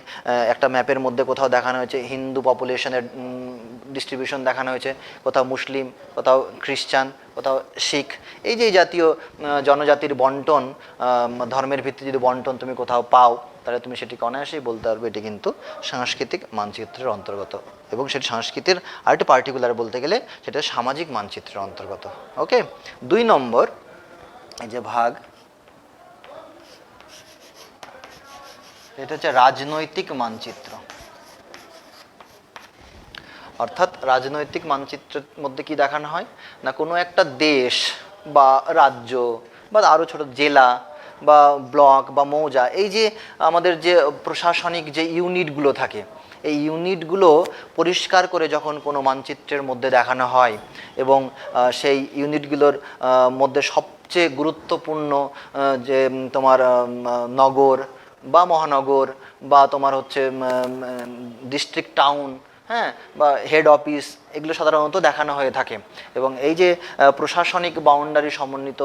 একটা ম্যাপের মধ্যে কোথাও দেখানো হয়েছে হিন্দু পপুলেশনের ডিস্ট্রিবিউশন দেখানো হয়েছে, কোথাও মুসলিম, কোথাও খ্রিস্টান, কোথাও শিখ, এই যে জাতীয় জনজাতির বন্টন, ধর্মের ভিত্তিতে যদি বন্টন তুমি কোথাও পাও, তাহলে তুমি সেটিকে অনায়াসেই বলতে পারবে এটি কিন্তু সাংস্কৃতিক মানচিত্রের অন্তর্গত, এবং সেটি সংস্কৃতির আরেকটু পার্টিকুলার বলতে গেলে সেটা সামাজিক মানচিত্রের অন্তর্গত। ওকে, 2 নম্বর এই যে ভাগ, এটা হচ্ছে রাজনৈতিক মানচিত্র। অর্থাৎ রাজনৈতিক মানচিত্রের মধ্যে কি দেখানো হয় না, কোনো একটা দেশ বা রাজ্য বা আরও ছোট জেলা বা ব্লক বা মৌজা, এই যে আমাদের যে প্রশাসনিক যে ইউনিটগুলো থাকে, এই ইউনিটগুলো পরিষ্কার করে যখন কোনো মানচিত্রের মধ্যে দেখানো হয় এবং সেই ইউনিটগুলোর মধ্যে সবচেয়ে গুরুত্বপূর্ণ যে তোমার নগর বা মহানগর বা তোমার হচ্ছে ডিস্ট্রিক্ট টাউন, হ্যাঁ, বা হেড অফিস, এগুলো সাধারণত দেখানো হয়ে থাকে। এবং এই যে প্রশাসনিক বাউন্ডারি সমন্বিত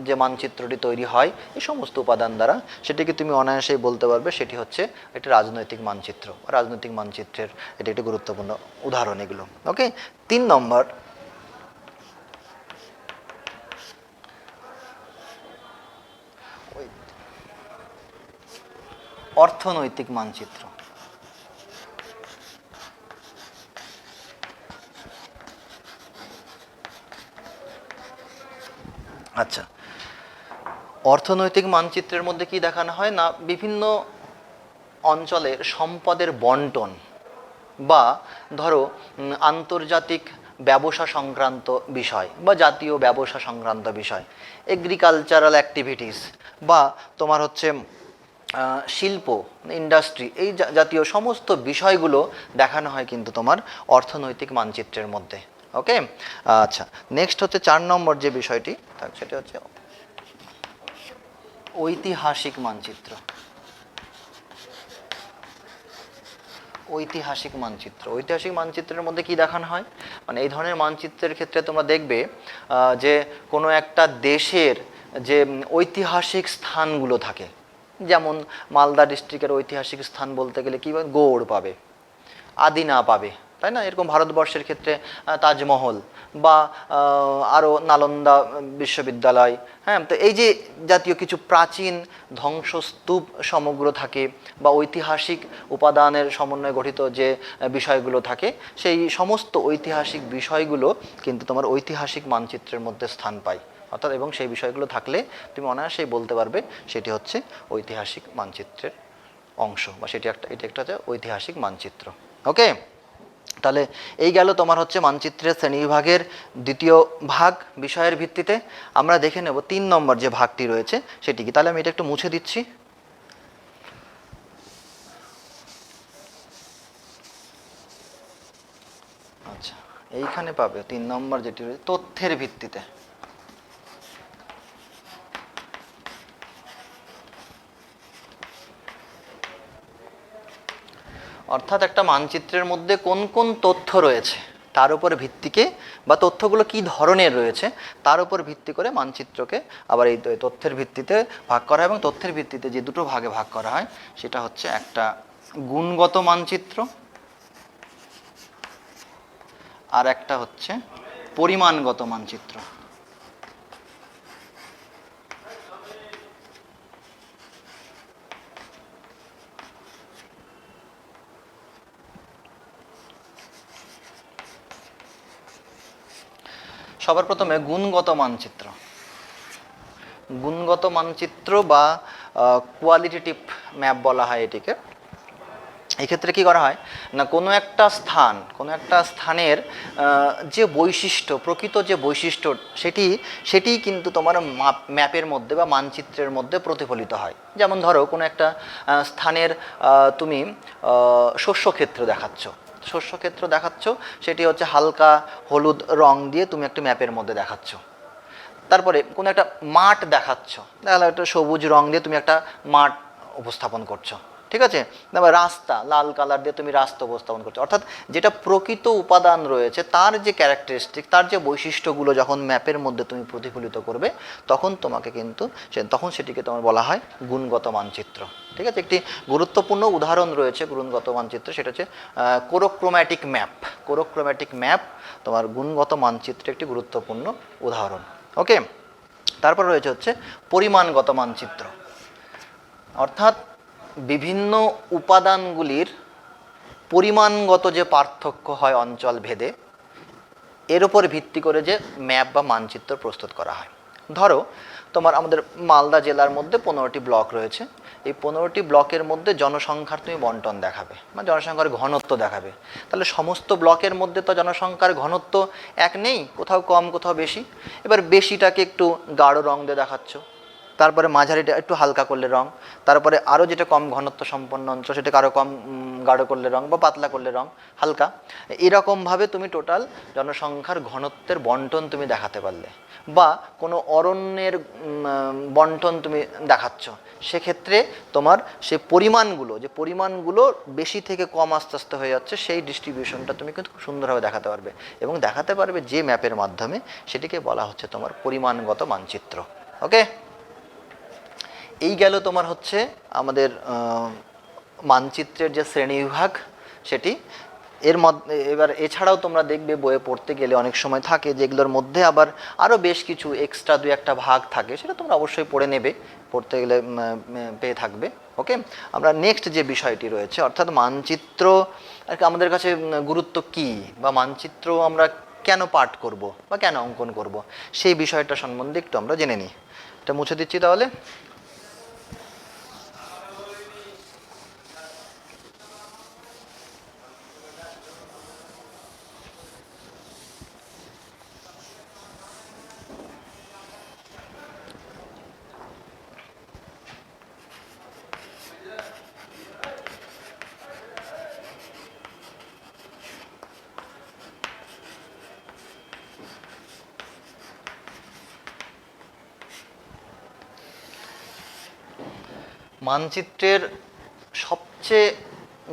যে মানচিত্রটি তৈরি হয় এই সমস্ত উপাদান দ্বারা, সেটিকে তুমি অনায়াসেই বলতে পারবে সেটি হচ্ছে একটি রাজনৈতিক মানচিত্র। রাজনৈতিক মানচিত্রের এটি একটি গুরুত্বপূর্ণ উদাহরণ এগুলো। ওকে, 3 নম্বর অর্থনৈতিক মানচিত্র। আচ্ছা, অর্থনৈতিক মানচিত্রের মধ্যে কি দেখানো হয় না, বিভিন্ন অঞ্চলের সম্পদের বন্টন বা ধরো আন্তর্জাতিক ব্যবসা সংক্রান্ত বিষয় বা জাতীয় ব্যবসা সংক্রান্ত বিষয়, এগ্রিকালচারাল অ্যাক্টিভিটিস বা তোমার হচ্ছে শিল্প, ইন্ডাস্ট্রি, এই জাতীয় সমস্ত বিষয়গুলো দেখানো হয় কিন্তু তোমার অর্থনৈতিক মানচিত্রের মধ্যে। ওকে, আচ্ছা, নেক্সট হচ্ছে 4 নম্বর যে বিষয়টি, সেটা হচ্ছে ঐতিহাসিক মানচিত্র। ঐতিহাসিক মানচিত্র। ঐতিহাসিক মানচিত্রের মধ্যে কি দেখানো হয়, মানে এই ধরনের মানচিত্রের ক্ষেত্রে তোমরা দেখবে যে কোনো একটা দেশের যে ঐতিহাসিক স্থানগুলো থাকে, যেমন মালদা ডিস্ট্রিক্টের ঐতিহাসিক স্থান বলতে গেলে কী পাবে, গৌড় পাবে, আদিনা পাবে, তাই না? এরকম ভারতবর্ষের ক্ষেত্রে তাজমহল বা আরও নালন্দা বিশ্ববিদ্যালয়, হ্যাঁ। তো এই যে জাতীয় কিছু প্রাচীন ধ্বংসস্তূপ সমগ্র থাকে বা ঐতিহাসিক উপাদানের সমন্বয়ে গঠিত যে বিষয়গুলো থাকে, সেই সমস্ত ঐতিহাসিক বিষয়গুলো কিন্তু তোমার ঐতিহাসিক মানচিত্রের মধ্যে স্থান পায়। অর্থাৎ এবং সেই বিষয়গুলো থাকলে তুমি অনায়াসেই বলতে পারবে সেটি হচ্ছে ঐতিহাসিক মানচিত্রের অংশ, বা এটি একটা হচ্ছে ঐতিহাসিক মানচিত্র। ওকে, তাহলে এই গেল তোমার হচ্ছে মানচিত্রের শ্রেণীবিভাগের দ্বিতীয় ভাগ বিষয়ের ভিত্তিতে। আমরা দেখে নেব 3 নম্বর যে ভাগটি রয়েছে সেটি কি। তাহলে আমি এটা একটু মুছে দিচ্ছি। আচ্ছা, এইখানে পাবে 3 নম্বর যেটি রয়েছে তথ্যের ভিত্তিতে। অর্থাৎ একটা মানচিত্রের মধ্যে কোন কোন তথ্য রয়েছে তার উপর ভিত্তিকে, বা তথ্যগুলো কি ধরনের রয়েছে তার উপর ভিত্তি করে মানচিত্রকে আবার এই তথ্যের ভিত্তিতে ভাগ করা হয়। এবং তথ্যের ভিত্তিতে যে দুটো ভাগে ভাগ করা হয় সেটা হচ্ছে একটা গুণগত মানচিত্র, আর একটা হচ্ছে পরিমাণগত মানচিত্র। সবার প্রথমে গুণগত মানচিত্র। গুণগত মানচিত্র বা কোয়ালিটেটিভ ম্যাপ বলা হয় এটিকে। এক্ষেত্রে কি করা হয় না, কোনো একটা স্থানের যে বৈশিষ্ট্য, প্রকৃত যে বৈশিষ্ট্য সেটি কিন্তু তোমার ম্যাপের মধ্যে বা মানচিত্রের মধ্যে প্রতিফলিত হয়। যেমন ধরো কোনো একটা স্থানের তুমি শস্যক্ষেত্র দেখাচ্ছ, সেটি হচ্ছে হালকা হলুদ রং দিয়ে তুমি একটা ম্যাপের মধ্যে দেখাচ্ছ। তারপরে কোনো একটা মাঠ দেখাচ্ছ, দেখা গেলো একটা সবুজ রং দিয়ে তুমি একটা মাঠ উপস্থাপন করছো, ঠিক আছে। তারপর রাস্তা, লাল কালার দিয়ে তুমি রাস্তা উপস্থাপন করছো। অর্থাৎ যেটা প্রকৃত উপাদান রয়েছে তার যে ক্যারেক্টারিস্টিক, তার যে বৈশিষ্ট্যগুলো যখন ম্যাপের মধ্যে তুমি প্রতিফলিত করবে তখন তোমাকে কিন্তু তখন সেটিকে তোমার বলা হয় গুণগত মানচিত্র, ঠিক আছে। একটি গুরুত্বপূর্ণ উদাহরণ রয়েছে গুণগত মানচিত্র, সেটা হচ্ছে কোরোক্রোম্যাটিক ম্যাপ তোমার গুণগত মানচিত্রের একটি গুরুত্বপূর্ণ উদাহরণ। ওকে, তারপর রয়েছে হচ্ছে পরিমাণগত মানচিত্র। অর্থাৎ বিভিন্ন উপাদানগুলির পরিমাণগত যে পার্থক্য হয় অঞ্চল ভেদে, এর উপর ভিত্তি করে যে ম্যাপ বা মানচিত্র প্রস্তুত করা হয়। ধরো আমাদের মালদা জেলার মধ্যে 15টি ব্লক রয়েছে। এই 15টি ব্লকের মধ্যে জনসংখ্যার তুমি বন্টন দেখাবে, মানে জনসংখ্যার ঘনত্ব দেখাবে। তাহলে সমস্ত ব্লকের মধ্যে তো জনসংখ্যার ঘনত্ব এক নেই, কোথাও কম কোথাও বেশি। এবার বেশিটাকে একটু গাঢ় রং দিয়ে দেখাচ্ছ, তারপরে মাঝারিটা একটু হালকা করলে রং, তারপরে আরও যেটা কম ঘনত্ব সম্পন্ন অঞ্চল সেটাকে আরও কম গাঢ় করলে রং বা পাতলা করলে রং হালকা। এরকমভাবে তুমি টোটাল জনসংখ্যার ঘনত্বের বন্টন তুমি দেখাতে পারলে, বা কোনো অরণ্যের বন্টন তুমি দেখাচ্ছ, সেক্ষেত্রে তোমার সে পরিমাণগুলো বেশি থেকে কম আস্তে আস্তে হয়ে যাচ্ছে, সেই ডিস্ট্রিবিউশনটা তুমি কিন্তু খুব সুন্দরভাবে দেখাতে পারবে, এবং দেখাতে পারবে যে ম্যাপের মাধ্যমে, সেটিকে বলা হচ্ছে তোমার পরিমাণগত মানচিত্র। ওকে, এই গেল তোমার হচ্ছে আমাদের মানচিত্রের যে শ্রেণীবিভাগ সেটি। এবার এছাড়াও তোমরা দেখবে বইয়ে পড়তে গেলে অনেক সময় থাকে যেগুলোর মধ্যে আবার আরও বেশ কিছু এক্সট্রা 2-1টা ভাগ থাকে, সেটা তোমরা অবশ্যই পড়ে নেবে, পড়তে গেলে পেয়ে থাকবে। ওকে, আমরা নেক্সট যে বিষয়টি রয়েছে, অর্থাৎ মানচিত্র আমাদের কাছে গুরুত্ব কী, বা মানচিত্র আমরা কেন পাঠ করব বা কেন অঙ্কন করব, সেই বিষয়টা সম্বন্ধে একটু আমরা জেনে নিই। এটা মুছে দিচ্ছি তাহলে। মানচিত্রের সবচেয়ে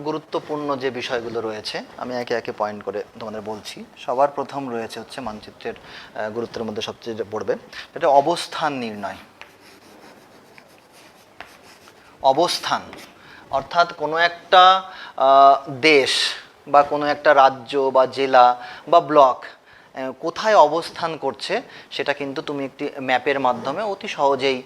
গুরুত্বপূর্ণ যে বিষয়গুলো রয়েছে আমি একে একে পয়েন্ট করে তোমাদের বলছি। সবার প্রথম রয়েছে হচ্ছে মানচিত্রের গুরুত্বের মধ্যে সবচেয়ে যে পড়বে এটা অবস্থান নির্ণয়। অবস্থান অর্থাৎ কোনো একটা দেশ বা কোনো একটা রাজ্য বা জেলা বা ব্লক কোথায় অবস্থান করছে সেটা কিন্তু তুমি একটি ম্যাপের মাধ্যমে অতি সহজেই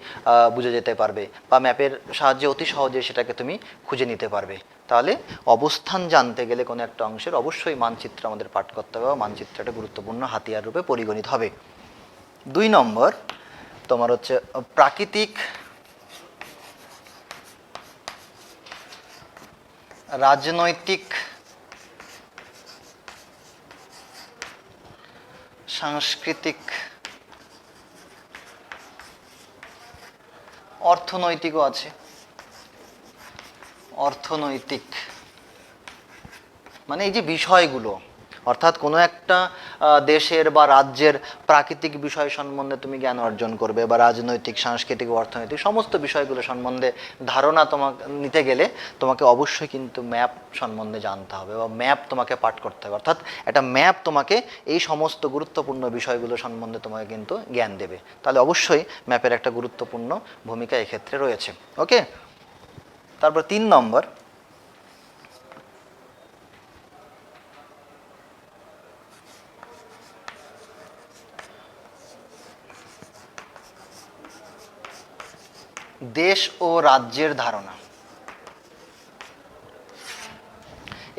বুঝে যেতে পারবে, বা ম্যাপের সাহায্যে অতি সহজেই সেটাকে তুমি খুঁজে নিতে পারবে। তাহলে অবস্থান জানতে গেলে কোনো একটা অংশের অবশ্যই মানচিত্র আমাদের পাঠ করতে হবে, বা মানচিত্র একটা গুরুত্বপূর্ণ হাতিয়ার রূপে পরিগণিত হবে। 2 নম্বর তোমার হচ্ছে প্রাকৃতিক রাজনৈতিক সাংস্কৃতিক অর্থনৈতিকও আছে। অর্থনৈতিক মানে এই যে বিষয়গুলো, অর্থাৎ কোনো একটা দেশের বা রাজ্যের প্রাকৃতিক বিষয় সম্বন্ধে তুমি জ্ঞান অর্জন করবে, বা রাজনৈতিক সাংস্কৃতিক অর্থনৈতিক সমস্ত বিষয়গুলো সম্বন্ধে ধারণা তোমাকে নিতে গেলে তোমাকে অবশ্যই কিন্তু ম্যাপ সম্বন্ধে জানতে হবে, বা ম্যাপ তোমাকে পাঠ করতে হবে। অর্থাৎ একটা ম্যাপ তোমাকে এই সমস্ত গুরুত্বপূর্ণ বিষয়গুলো সম্বন্ধে তোমাকে কিন্তু জ্ঞান দেবে। তাহলে অবশ্যই ম্যাপের একটা গুরুত্বপূর্ণ ভূমিকা এক্ষেত্রে রয়েছে। ওকে, তারপর 3 নম্বর দেশ ও রাজ্যের ধারণা।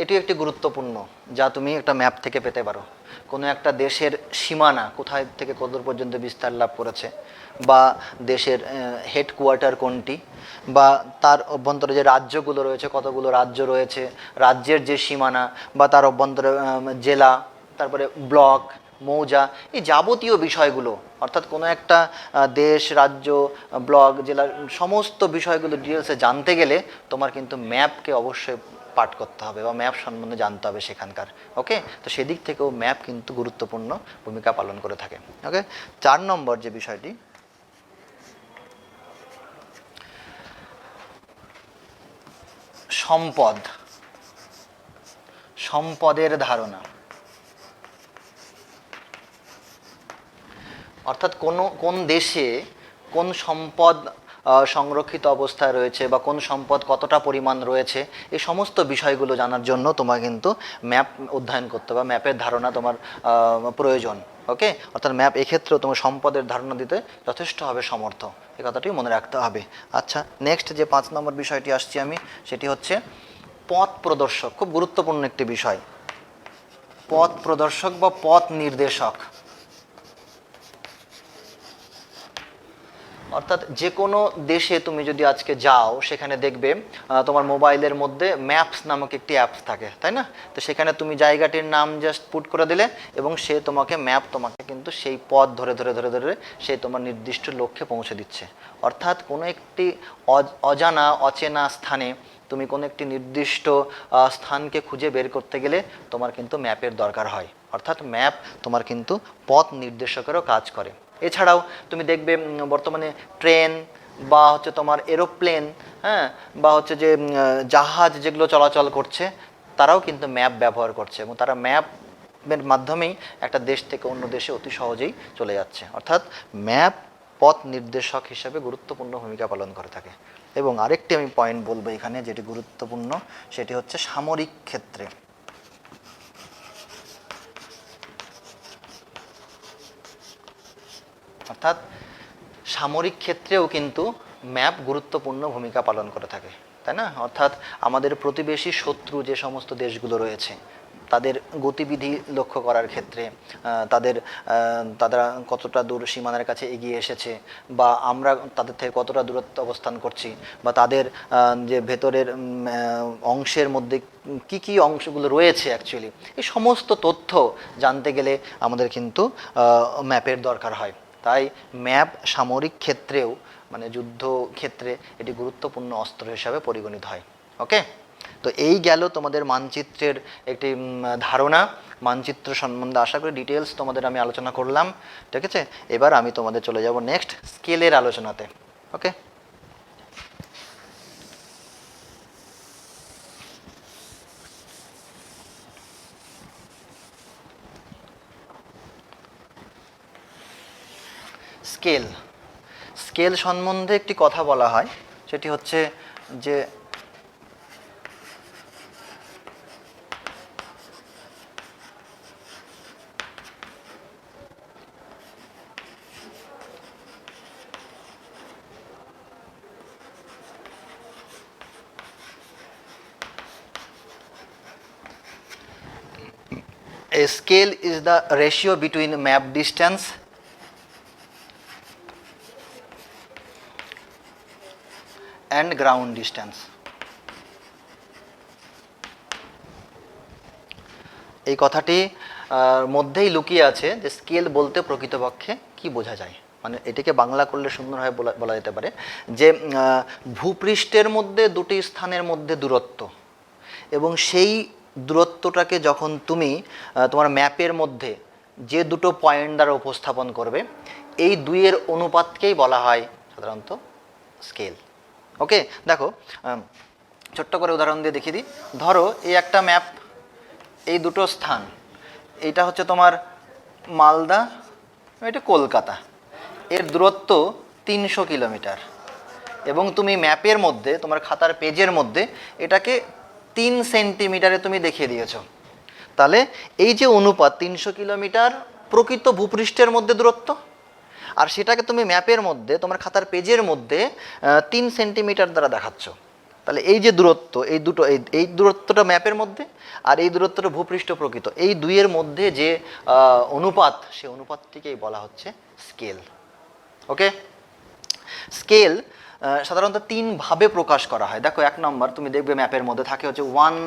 এটি একটি গুরুত্বপূর্ণ, যা তুমি একটা ম্যাপ থেকে পেতে পারো। কোনো একটা দেশের সীমানা কোথায় থেকে কতদূর পর্যন্ত বিস্তার লাভ করেছে, বা দেশের হেডকোয়ার্টার কোনটি, বা তার অভ্যন্তরে যে রাজ্যগুলো রয়েছে কতগুলো রাজ্য রয়েছে, রাজ্যের যে সীমানা বা তার অভ্যন্তরে জেলা, তারপরে ব্লক, মৌজা, এই যাবতীয় বিষয়গুলো, অর্থাৎ কোনো একটা দেশ, রাজ্য, ব্লক, জেলা সমস্ত বিষয়গুলো ডিটেলসে জানতে গেলে তোমার কিন্তু ম্যাপকে অবশ্যই পাঠ করতে হবে, বা ম্যাপ সম্বন্ধে জানতে হবে সেখানকার। ওকে, তো সেদিক থেকেও ম্যাপ কিন্তু গুরুত্বপূর্ণ ভূমিকা পালন করে থাকে। ওকে, 4 নম্বর যে বিষয়টি সম্পদ, সম্পদের ধারণা। অর্থাৎ কোন দেশে কোন সম্পদ সংরক্ষিত অবস্থায় রয়েছে, বা কোন সম্পদ কতটা পরিমাণ রয়েছে, এই সমস্ত বিষয়গুলো জানার জন্য তোমার কিন্তু ম্যাপ অধ্যয়ন করতে হবে, ম্যাপের ধারণা তোমার প্রয়োজন। ওকে, অর্থাৎ ম্যাপ এক্ষেত্রেও তোমার সম্পদের ধারণা দিতে যথেষ্টভাবে সমর্থ, এই কথাটি মনে রাখতে হবে। আচ্ছা, নেক্সট যে 5 নম্বর বিষয়টি আসছি আমি, সেটি হচ্ছে পথ প্রদর্শক। খুব গুরুত্বপূর্ণ একটি বিষয়, পথ প্রদর্শক বা পথ নির্দেশক। অর্থাৎ যে কোনো দেশে তুমি যদি আজকে যাও, সেখানে দেখবে তোমার মোবাইলের মধ্যে ম্যাপস নামক একটি অ্যাপস থাকে, তাই না? তো সেখানে তুমি জায়গাটির নাম জাস্ট পুট করে দিলে এবং সে তোমাকে ম্যাপ তোমাকে কিন্তু সেই পথ ধরে ধরে ধরে ধরে সে তোমার নির্দিষ্ট লক্ষ্যে পৌঁছে দিচ্ছে। অর্থাৎ কোনো একটি অজানা অচেনা স্থানে তুমি কোনো একটি নির্দিষ্ট স্থানকে খুঁজে বের করতে গেলে তোমার কিন্তু ম্যাপের দরকার হয়। অর্থাৎ ম্যাপ তোমার কিন্তু পথ নির্দেশকেরও কাজ করে। এছাড়াও তুমি দেখবে বর্তমানে ট্রেন বা হচ্ছে তোমার এরোপ্লেন, হ্যাঁ, বা হচ্ছে যে জাহাজ যেগুলো চলাচল করছে, তারাও কিন্তু ম্যাপ ব্যবহার করছে, এবং তারা ম্যাপের মাধ্যমেই একটা দেশ থেকে অন্য দেশে অতি সহজেই চলে যাচ্ছে। অর্থাৎ ম্যাপ পথ নির্দেশক হিসেবে গুরুত্বপূর্ণ ভূমিকা পালন করে থাকে। এবং আরেকটি আমি পয়েন্ট বলবো এখানে যেটি গুরুত্বপূর্ণ, সেটি হচ্ছে সামরিক ক্ষেত্রে। অর্থাৎ সামরিক ক্ষেত্রেও কিন্তু ম্যাপ গুরুত্বপূর্ণ ভূমিকা পালন করে থাকে, তাই না? অর্থাৎ আমাদের প্রতিবেশী শত্রু যে সমস্ত দেশগুলো রয়েছে, তাদের গতিবিধি লক্ষ্য করার ক্ষেত্রে, তারা কতটা দূর সীমানার কাছে এগিয়ে এসেছে, বা আমরা তাদের থেকে কতটা দূরত্ব অবস্থান করছি, বা তাদের যে ভেতরের অংশের মধ্যে কি কি অংশগুলো রয়েছে অ্যাকচুয়ালি, এই সমস্ত তথ্য জানতে গেলে আমাদের কিন্তু ম্যাপের দরকার হয়। তাই ম্যাপ সামরিক ক্ষেত্রেও, মানে যুদ্ধ ক্ষেত্রে এটি গুরুত্বপূর্ণ অস্ত্র হিসাবে পরিগণিত হয়। ওকে, তো এই গেল তোমাদের মানচিত্রের একটি ধারণা। মানচিত্র সম্বন্ধে আশা করি ডিটেলস তোমাদের আমি আলোচনা করলাম, ঠিক আছে? এবার আমি তোমাদের চলে যাব নেক্সট স্কেলের আলোচনাতে। ওকে, স্কেল, স্কেল সম্বন্ধে একটি কথা বলা হয়, সেটি হচ্ছে যে a scale is the ratio between map distance and ground distance. এই কথাটি মধ্যেই লুকিয়ে আছে যে স্কেল বলতে প্রকৃতপক্ষে কি বোঝা যায়, মানে এটিকে বাংলা করলে সুন্দরভাবে বলা যেতে পারে যে ভূপৃষ্ঠের মধ্যে দুটি স্থানের মধ্যে দূরত্ব, এবং সেই দূরত্বটাকে যখন তুমি তোমার ম্যাপের মধ্যে যে দুটো পয়েন্ট দ্বারা উপস্থাপন করবে, এই দুইয়ের অনুপাতকেই বলা হয় সাধারণত স্কেল। ওকে, দেখো ছোট্ট করে উদাহরণ দিয়ে দেখিয়ে দিই। ধরো এই একটা ম্যাপ, এই দুটো স্থান, এইটা হচ্ছে তোমার মালদা, এটা কলকাতা, এর দূরত্ব 300 কিলোমিটার, এবং তুমি ম্যাপের মধ্যে তোমার খাতার পেজের মধ্যে এটাকে 3 সেন্টিমিটারে তুমি দেখিয়ে দিয়েছো। তাহলে এই যে অনুপাত 300 কিলোমিটার প্রকৃত ভূপৃষ্ঠের মধ্যে দূরত্ব, আর সেটাকে তুমি ম্যাপের মধ্যে তোমার খাতার পেজের মধ্যে 3 সেন্টিমিটার দ্বারা দেখাচ্ছ। তাহলে এই যে দূরত্ব, এই দুটো এই দূরত্বটা ম্যাপের মধ্যে আর এই দূরত্বটা ভূপৃষ্ঠ প্রকৃত, এই দুইয়ের মধ্যে যে অনুপাত, সেই অনুপাতটিকেই বলা হচ্ছে স্কেল। ওকে, স্কেল সাধারণত 3 ভাবে প্রকাশ করা হয়। দেখো 1 নম্বর, তুমি দেখবে ম্যাপের মধ্যে থাকে হচ্ছে 1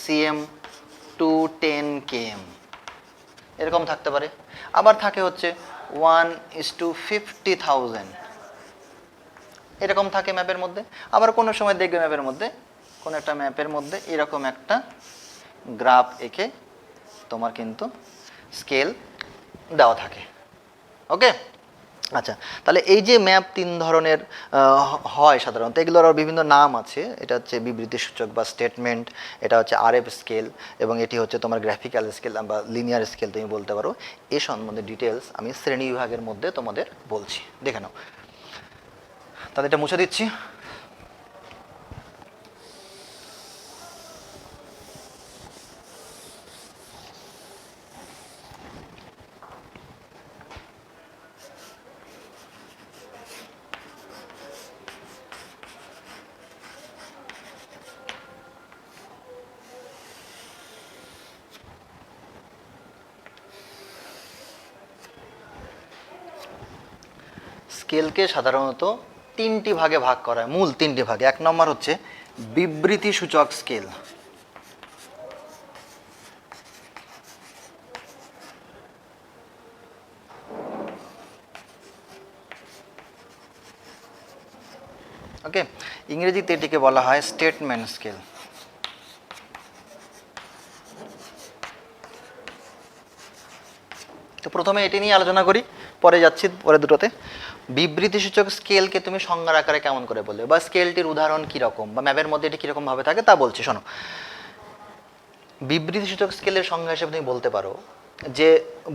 cm to 10 km, এরকম থাকতে পারে। আবার থাকে হচ্ছে 1:50,000, এরকম থাকে ম্যাপের মধ্যে। আবার কোনো সময় দেখবে ম্যাপের মধ্যে, কোনো একটা ম্যাপের মধ্যে এরকম একটা গ্রাফ এঁকে তোমার কিন্তু স্কেল দেওয়া থাকে। ওকে, আচ্ছা, তাহলে এই যে ম্যাপ 3 ধরনের হয় সাধারণত, এগুলোর আরও বিভিন্ন নাম আছে। এটা হচ্ছে বিবৃতি সূচক বা স্টেটমেন্ট, এটা হচ্ছে আরএফ স্কেল, এবং এটি হচ্ছে তোমার গ্রাফিক্যাল স্কেল বা লিনিয়ার স্কেল তুমি বলতে পারো। এ সম্বন্ধে ডিটেলস আমি শ্রেণী বিভাগের মধ্যে তোমাদের বলছি, দেখে নাও। তাহলে এটা মুছে দিচ্ছি। স্কেলকে সাধারণত 3টি ভাগে ভাগ করা হয়, মূল 3টি ভাগে। 1 নম্বর হচ্ছে বিবৃতি সূচক স্কেল, ওকে, ইংরেজিতে এটিকে বলা হয় স্টেটমেন্ট স্কেল। তো প্রথমে এটি নিয়ে আলোচনা করি, পরে যাচ্ছি পরে দুটোতে। বিবৃতি সূচক স্কেলকে তুমি সংজ্ঞার আকারে কেমন করে বলবে, বা স্কেলটির উদাহরণ কীরকম, বা ম্যাপের মধ্যে এটি কীরকমভাবে থাকে তা বলছি, শোনো। বিবৃতি সূচক স্কেলের সংজ্ঞা হিসেবে তুমি বলতে পারো যে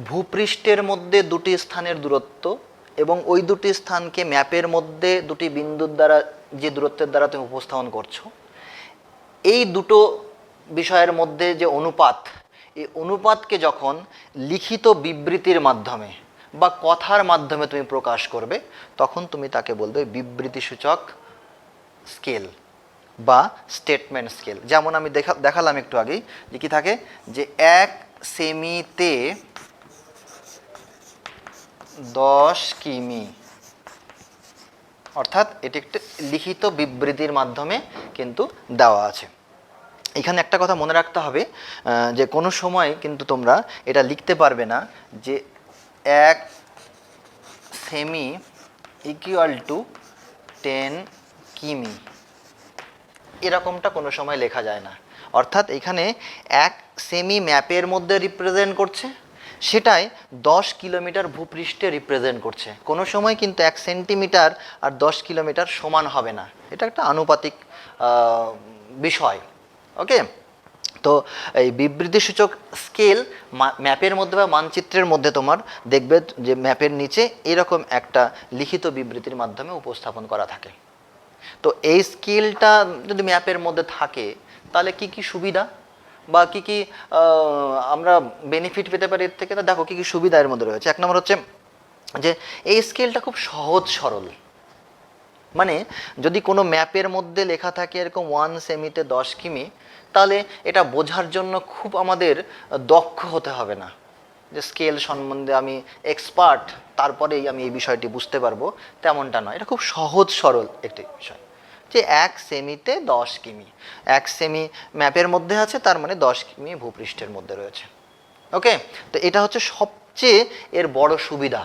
ভূপৃষ্ঠের মধ্যে দুটি স্থানের দূরত্ব, এবং ওই দুটি স্থানকে ম্যাপের মধ্যে দুটি বিন্দুর দ্বারা যে দূরত্বের দ্বারা তুমি উপস্থাপন করছো, এই দুটো বিষয়ের মধ্যে যে অনুপাত, এই অনুপাতকে যখন লিখিত বিবৃতির মাধ্যমে বা কথার মাধ্যমে তুমি প্রকাশ করবে, তখন তুমি তাকে বলবে বিবৃতি সূচক স্কেল বা স্টেটমেন্ট স্কেল। যেমন আমি দেখালাম একটু আগেই যে কি থাকে, যে 1 সেমিতে 10 কিমি, অর্থাৎ এটি একটি লিখিত বিবৃতির মাধ্যমে কিন্তু দেওয়া আছে। এখানে একটা কথা মনে রাখতে হবে যে কোনো সময় কিন্তু তোমরা এটা লিখতে পারবে না যে 1 সেমি ইকুয়াল টু 10 কিমি, এরকমটা কোনো সময় লেখা যায় না। অর্থাৎ এখানে 1 সেমি ম্যাপের মধ্যে রিপ্রেজেন্ট করছে, সেটাই 10 কিলোমিটার ভূপৃষ্ঠে রিপ্রেজেন্ট করছে। কোনো সময় কিন্তু 1 সেন্টিমিটার আর 10 কিলোমিটার সমান হবে না, এটা একটা আনুপাতিক বিষয়। ওকে, তো এই বিবৃতিসূচক স্কেল ম্যাপের মধ্যে বা মানচিত্রের মধ্যে তোমার দেখবে যে ম্যাপের নিচে এরকম একটা লিখিত বিবৃতির মাধ্যমে উপস্থাপন করা থাকে। তো এই স্কেলটা যদি ম্যাপের মধ্যে থাকে তাহলে কি কি সুবিধা বা কি কি আমরা বেনিফিট পেতে পারি এর থেকে, তা দেখো কি কি সুবিধা এর মধ্যে রয়েছে। এক নম্বর হচ্ছে যে এই স্কেলটা খুব সহজ সরল, মানে যদি কোনো ম্যাপের মধ্যে লেখা থাকে এরকম 1 সেমিতে 10 কিমি, তাহলে এটা বোঝার জন্য খুব আমাদের দক্ষ হতে হবে না, যে স্কেল সম্বন্ধে আমি এক্সপার্ট তারপরেই আমি এই বিষয়টি বুঝতে পারবো, তেমনটা নয়। এটা খুব সহজ সরল একটি বিষয় যে 1 সেমিতে 10 কিমি, 1 সেমি ম্যাপের মধ্যে আছে, তার মানে 10 কিমি ভূপৃষ্ঠের মধ্যে রয়েছে। ওকে, তো এটা হচ্ছে সবচেয়ে এর বড় সুবিধা।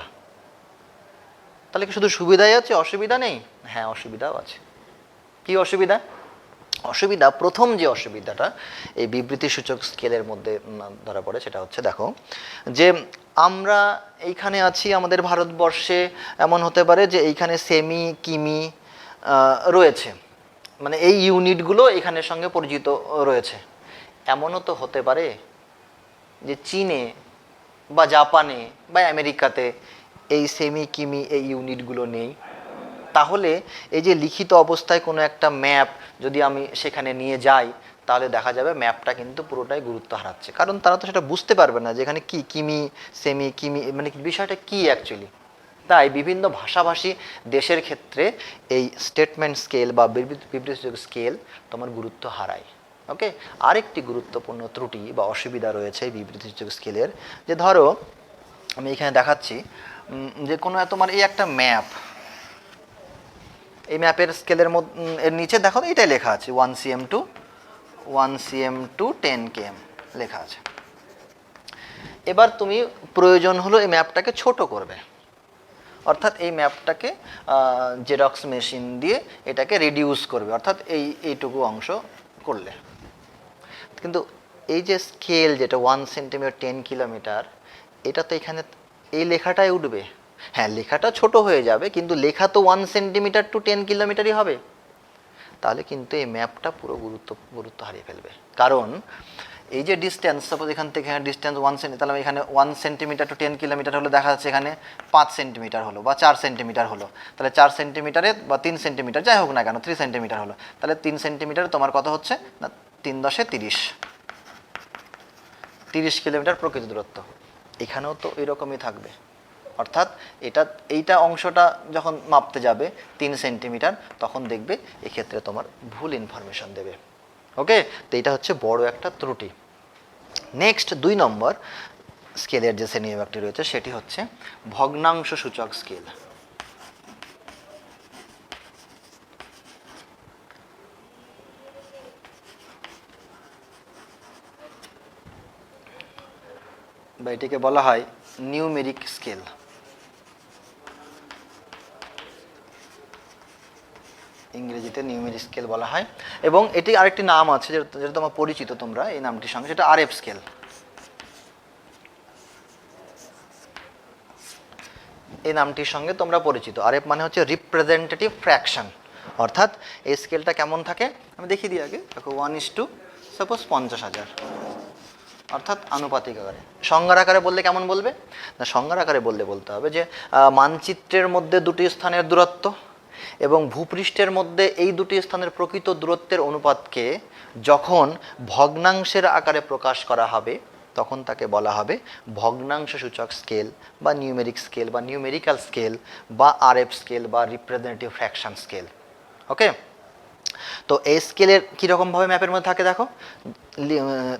তাহলে কি শুধু সুবিধাই আছে, অসুবিধা নেই? হ্যাঁ, অসুবিধাও আছে। কি অসুবিধা? অসুবিধা, প্রথম যে অসুবিধাটা এই বিবৃতিসূচক স্কেলের মধ্যে ধরা পড়ে সেটা হচ্ছে, দেখো যে আমরা এইখানে আছি আমাদের ভারতবর্ষে, এমন হতে পারে যে এইখানে সেমি কিমি রয়েছে, মানে এই ইউনিটগুলো এখানের সঙ্গে পরিচিত রয়েছে। এমনও তো হতে পারে যে চীনে বা জাপানে বা আমেরিকাতে এই সেমি কিমি এই ইউনিটগুলো নেই। তাহলে এই যে লিখিত অবস্থায় কোনো একটা ম্যাপ যদি আমি সেখানে নিয়ে যাই, তাহলে দেখা যাবে ম্যাপটা কিন্তু পুরোটাই গুরুত্ব হারাচ্ছে, কারণ তারা তো সেটা বুঝতে পারবে না যে এখানে কি কিমি সেমি কিমি মানে বিষয়টা কি অ্যাকচুয়ালি। তাই বিভিন্ন ভাষাভাষী দেশের ক্ষেত্রে এই স্টেটমেন্ট স্কেল বা বিবৃতিসূচক স্কেল তোমার গুরুত্ব হারায়। ওকে, আরেকটি গুরুত্বপূর্ণ ত্রুটি বা অসুবিধা রয়েছে এই বিবৃতিসূচক স্কেলের, যে ধরো আমি এখানে দেখাচ্ছি যে কোনো তোমার এই একটা ম্যাপ, এই ম্যাপের স্কেলের মধ্যে এর নিচে দেখো এটাই লেখা আছে 1 cm টু 10 km লেখা আছে। এবার তুমি প্রয়োজন হলো এই ম্যাপটাকে ছোট করবে, অর্থাৎ এই ম্যাপটাকে জেরক্স মেশিন দিয়ে এটাকে রিডিউস করবে, অর্থাৎ এইটুকু অংশ করলে। কিন্তু এই যে স্কেল যেটা 1 সেন্টিমিটার 10 কিলোমিটার, এটা তো এখানে এই লেখাটাই উঠবে। হ্যাঁ, লেখাটা ছোট হয়ে যাবে, কিন্তু লেখা তো 1 সেন্টিমিটার টু 10 কিলোমিটারই হবে। তাহলে কিন্তু এই ম্যাপটা পুরো গুরুত্ব হারিয়ে ফেলবে, কারণ এই যে ডিস্টেন্স, সাপোজ এখান থেকে এখানে ডিস্টেন্স 1 সেন্টিমিটার, তাহলে এখানে 1 সেন্টিমিটার টু 10 কিলোমিটার হলো, দেখা যাচ্ছে এখানে 5 সেন্টিমিটার হলো বা 4 সেন্টিমিটার হলো। তাহলে 4 সেন্টিমিটারে বা 3 সেন্টিমিটার যাই হোক না কেন, 3 সেন্টিমিটার হলো, তাহলে 3 সেন্টিমিটারে তোমার কত হচ্ছে না, 3 × 10 = 30 কিলোমিটার প্রকৃত দূরত্ব। এখানেও তো এরকমই থাকবে, অর্থাৎ এইটা অংশটা যখন মাপতে যাবে 3 সেন্টিমিটার, তখন দেখবে এক্ষেত্রে তোমার ভুল ইনফরমেশন দেবে। ওকে, তো এটা হচ্ছে বড় একটা ত্রুটি। নেক্সট 2 নম্বর স্কেলের যে শ্রেণীবিভাগটি রয়েছে সেটি হচ্ছে ভগ্নাংশ সূচক স্কেল। বা এটিকে বলা হয় নিউমেরিক স্কেল। ইংরেজিতে নিউমেরিক স্কেল বলা হয়, এবং এটি আরেকটি নাম আছে যেটা তোমার পরিচিত তোমরা এই নামটির সঙ্গে, সেটা আরএফ স্কেল। এই নামটির সঙ্গে তোমরা পরিচিত। আরএফ মানে হচ্ছে রিপ্রেজেন্টেটিভ ফ্র্যাকশন, অর্থাৎ এই স্কেলটা কেমন থাকে আমি দেখিয়ে দিই আগে। দেখো 1 সাপোজ 50,000, অর্থাৎ আনুপাতিক আকারে। সংজ্ঞার আকারে বললে কেমন বলবে না, সংজ্ঞার আকারে বলতে হবে যে মানচিত্রের মধ্যে দুটি স্থানের দূরত্ব এবং ভূপৃষ্ঠের মধ্যে এই দুটি স্থানের প্রকৃত দূরত্বের অনুপাতকে যখন ভগ্নাংশের আকারে প্রকাশ করা হবে, তখন তাকে বলা হবে ভগ্নাংশ সূচক স্কেল বা নিউমেরিক স্কেল বা নিউমেরিক্যাল স্কেল বা আরএফ স্কেল বা রিপ্রেজেন্টেটিভ ফ্র্যাকশন স্কেল। ওকে, তো এই স্কেলের কীরকমভাবে ম্যাপের মধ্যে থাকে দেখো,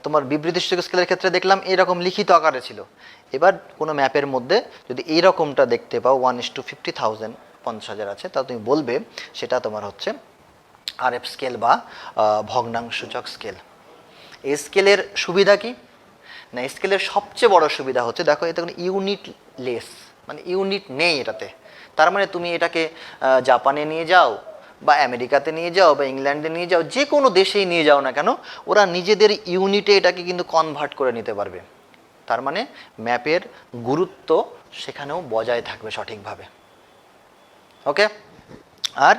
তোমার বিবৃতিসূচক স্কেলের ক্ষেত্রে দেখলাম এইরকম লিখিত আকারে ছিল। এবার কোনো ম্যাপের মধ্যে যদি এইরকমটা দেখতে পাও 1:50,000, 50,000 আছে, তা তুমি বলবে সেটা তোমার হচ্ছে আরএফ স্কেল বা ভগ্নাংশসূচক স্কেল। এই স্কেলের সুবিধা কি না, স্কেলের সবচেয়ে বড় সুবিধা হচ্ছে দেখো এতে কোনো ইউনিট লেস, মানে ইউনিট নেই এটাতে। তার মানে তুমি এটাকে জাপানে নিয়ে যাও বা আমেরিকাতে নিয়ে যাও বা ইংল্যান্ডে নিয়ে যাও, যে কোনো দেশেই নিয়ে যাও না কেন, ওরা নিজেদের ইউনিটে এটাকে কিন্তু কনভার্ট করে নিতে পারবে। তার মানে ম্যাপের গুরুত্ব সেখানেও বজায় থাকবে সঠিকভাবে। ওকে, আর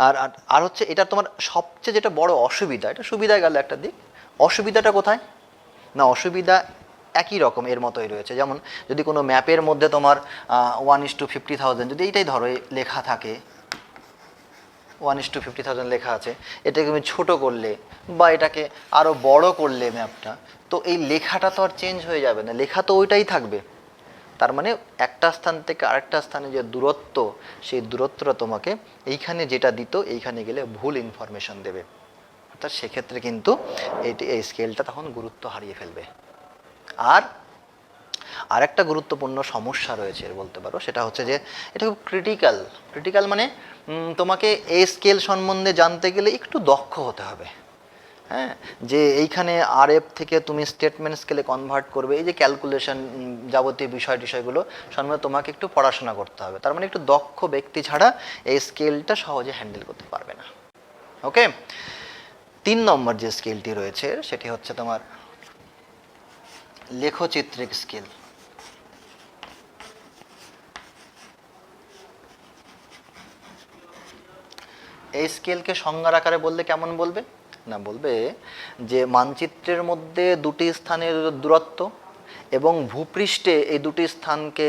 আর আর হচ্ছে এটা তোমার সবচেয়ে যেটা বড় অসুবিধা, এটা সুবিধা গেল একটা দিক, অসুবিধাটা কোথায়? না, অসুবিধা একই রকম এর মতোই রয়েছে। যেমন যদি কোনো ম্যাপের মধ্যে তোমার 1:50,000 যদি এইটাই ধরো লেখা থাকে, 1:50,000 লেখা আছে, এটাকে তুমি ছোট করলে বা এটাকে আরও বড় করলে ম্যাপটা, তো এই লেখাটা তো আর চেঞ্জ হয়ে যাবে না, লেখা তো ওইটাই থাকবে। তার মানে একটা স্থান থেকে আরেকটা স্থানে যে দূরত্ব, সেই দূরত্বটা তোমাকে এইখানে যেটা দিত এইখানে গেলে ভুল ইনফরমেশন দেবে। অর্থাৎ সেক্ষেত্রে কিন্তু এই স্কেলটা তখন গুরুত্ব হারিয়ে ফেলবে। আর আরেকটা গুরুত্বপূর্ণ সমস্যা রয়েছে এর বলতে পারো, সেটা হচ্ছে যে এটা খুব ক্রিটিক্যাল মানে তোমাকে এই স্কেল সম্বন্ধে জানতে গেলে একটু দক্ষ হতে হবে। হ্যাঁ, যে এইখানে আরএফ থেকে তুমি স্টেটমেন্ট স্কেলে কনভার্ট করবে, এই যে ক্যালকুলেশন যাবতীয় বিষয়গুলো সম্বন্ধে তোমাকে একটু পড়াশোনা করতে হবে। তার মানে একটু দক্ষ ব্যক্তি ছাড়া এই স্কেলটা সহজে হ্যান্ডেল করতে পারবে না। ওকে, 3 নম্বর যে স্কেলটি রয়েছে সেটি হচ্ছে তোমার লেখচিত্রিক স্কেল। এই স্কেলকে সংজ্ঞার আকারে বললে কেমন বলবে? না, বলবে যে মানচিত্রের মধ্যে দুটি স্থানের দূরত্ব এবং ভূপৃষ্ঠে এই দুটি স্থানকে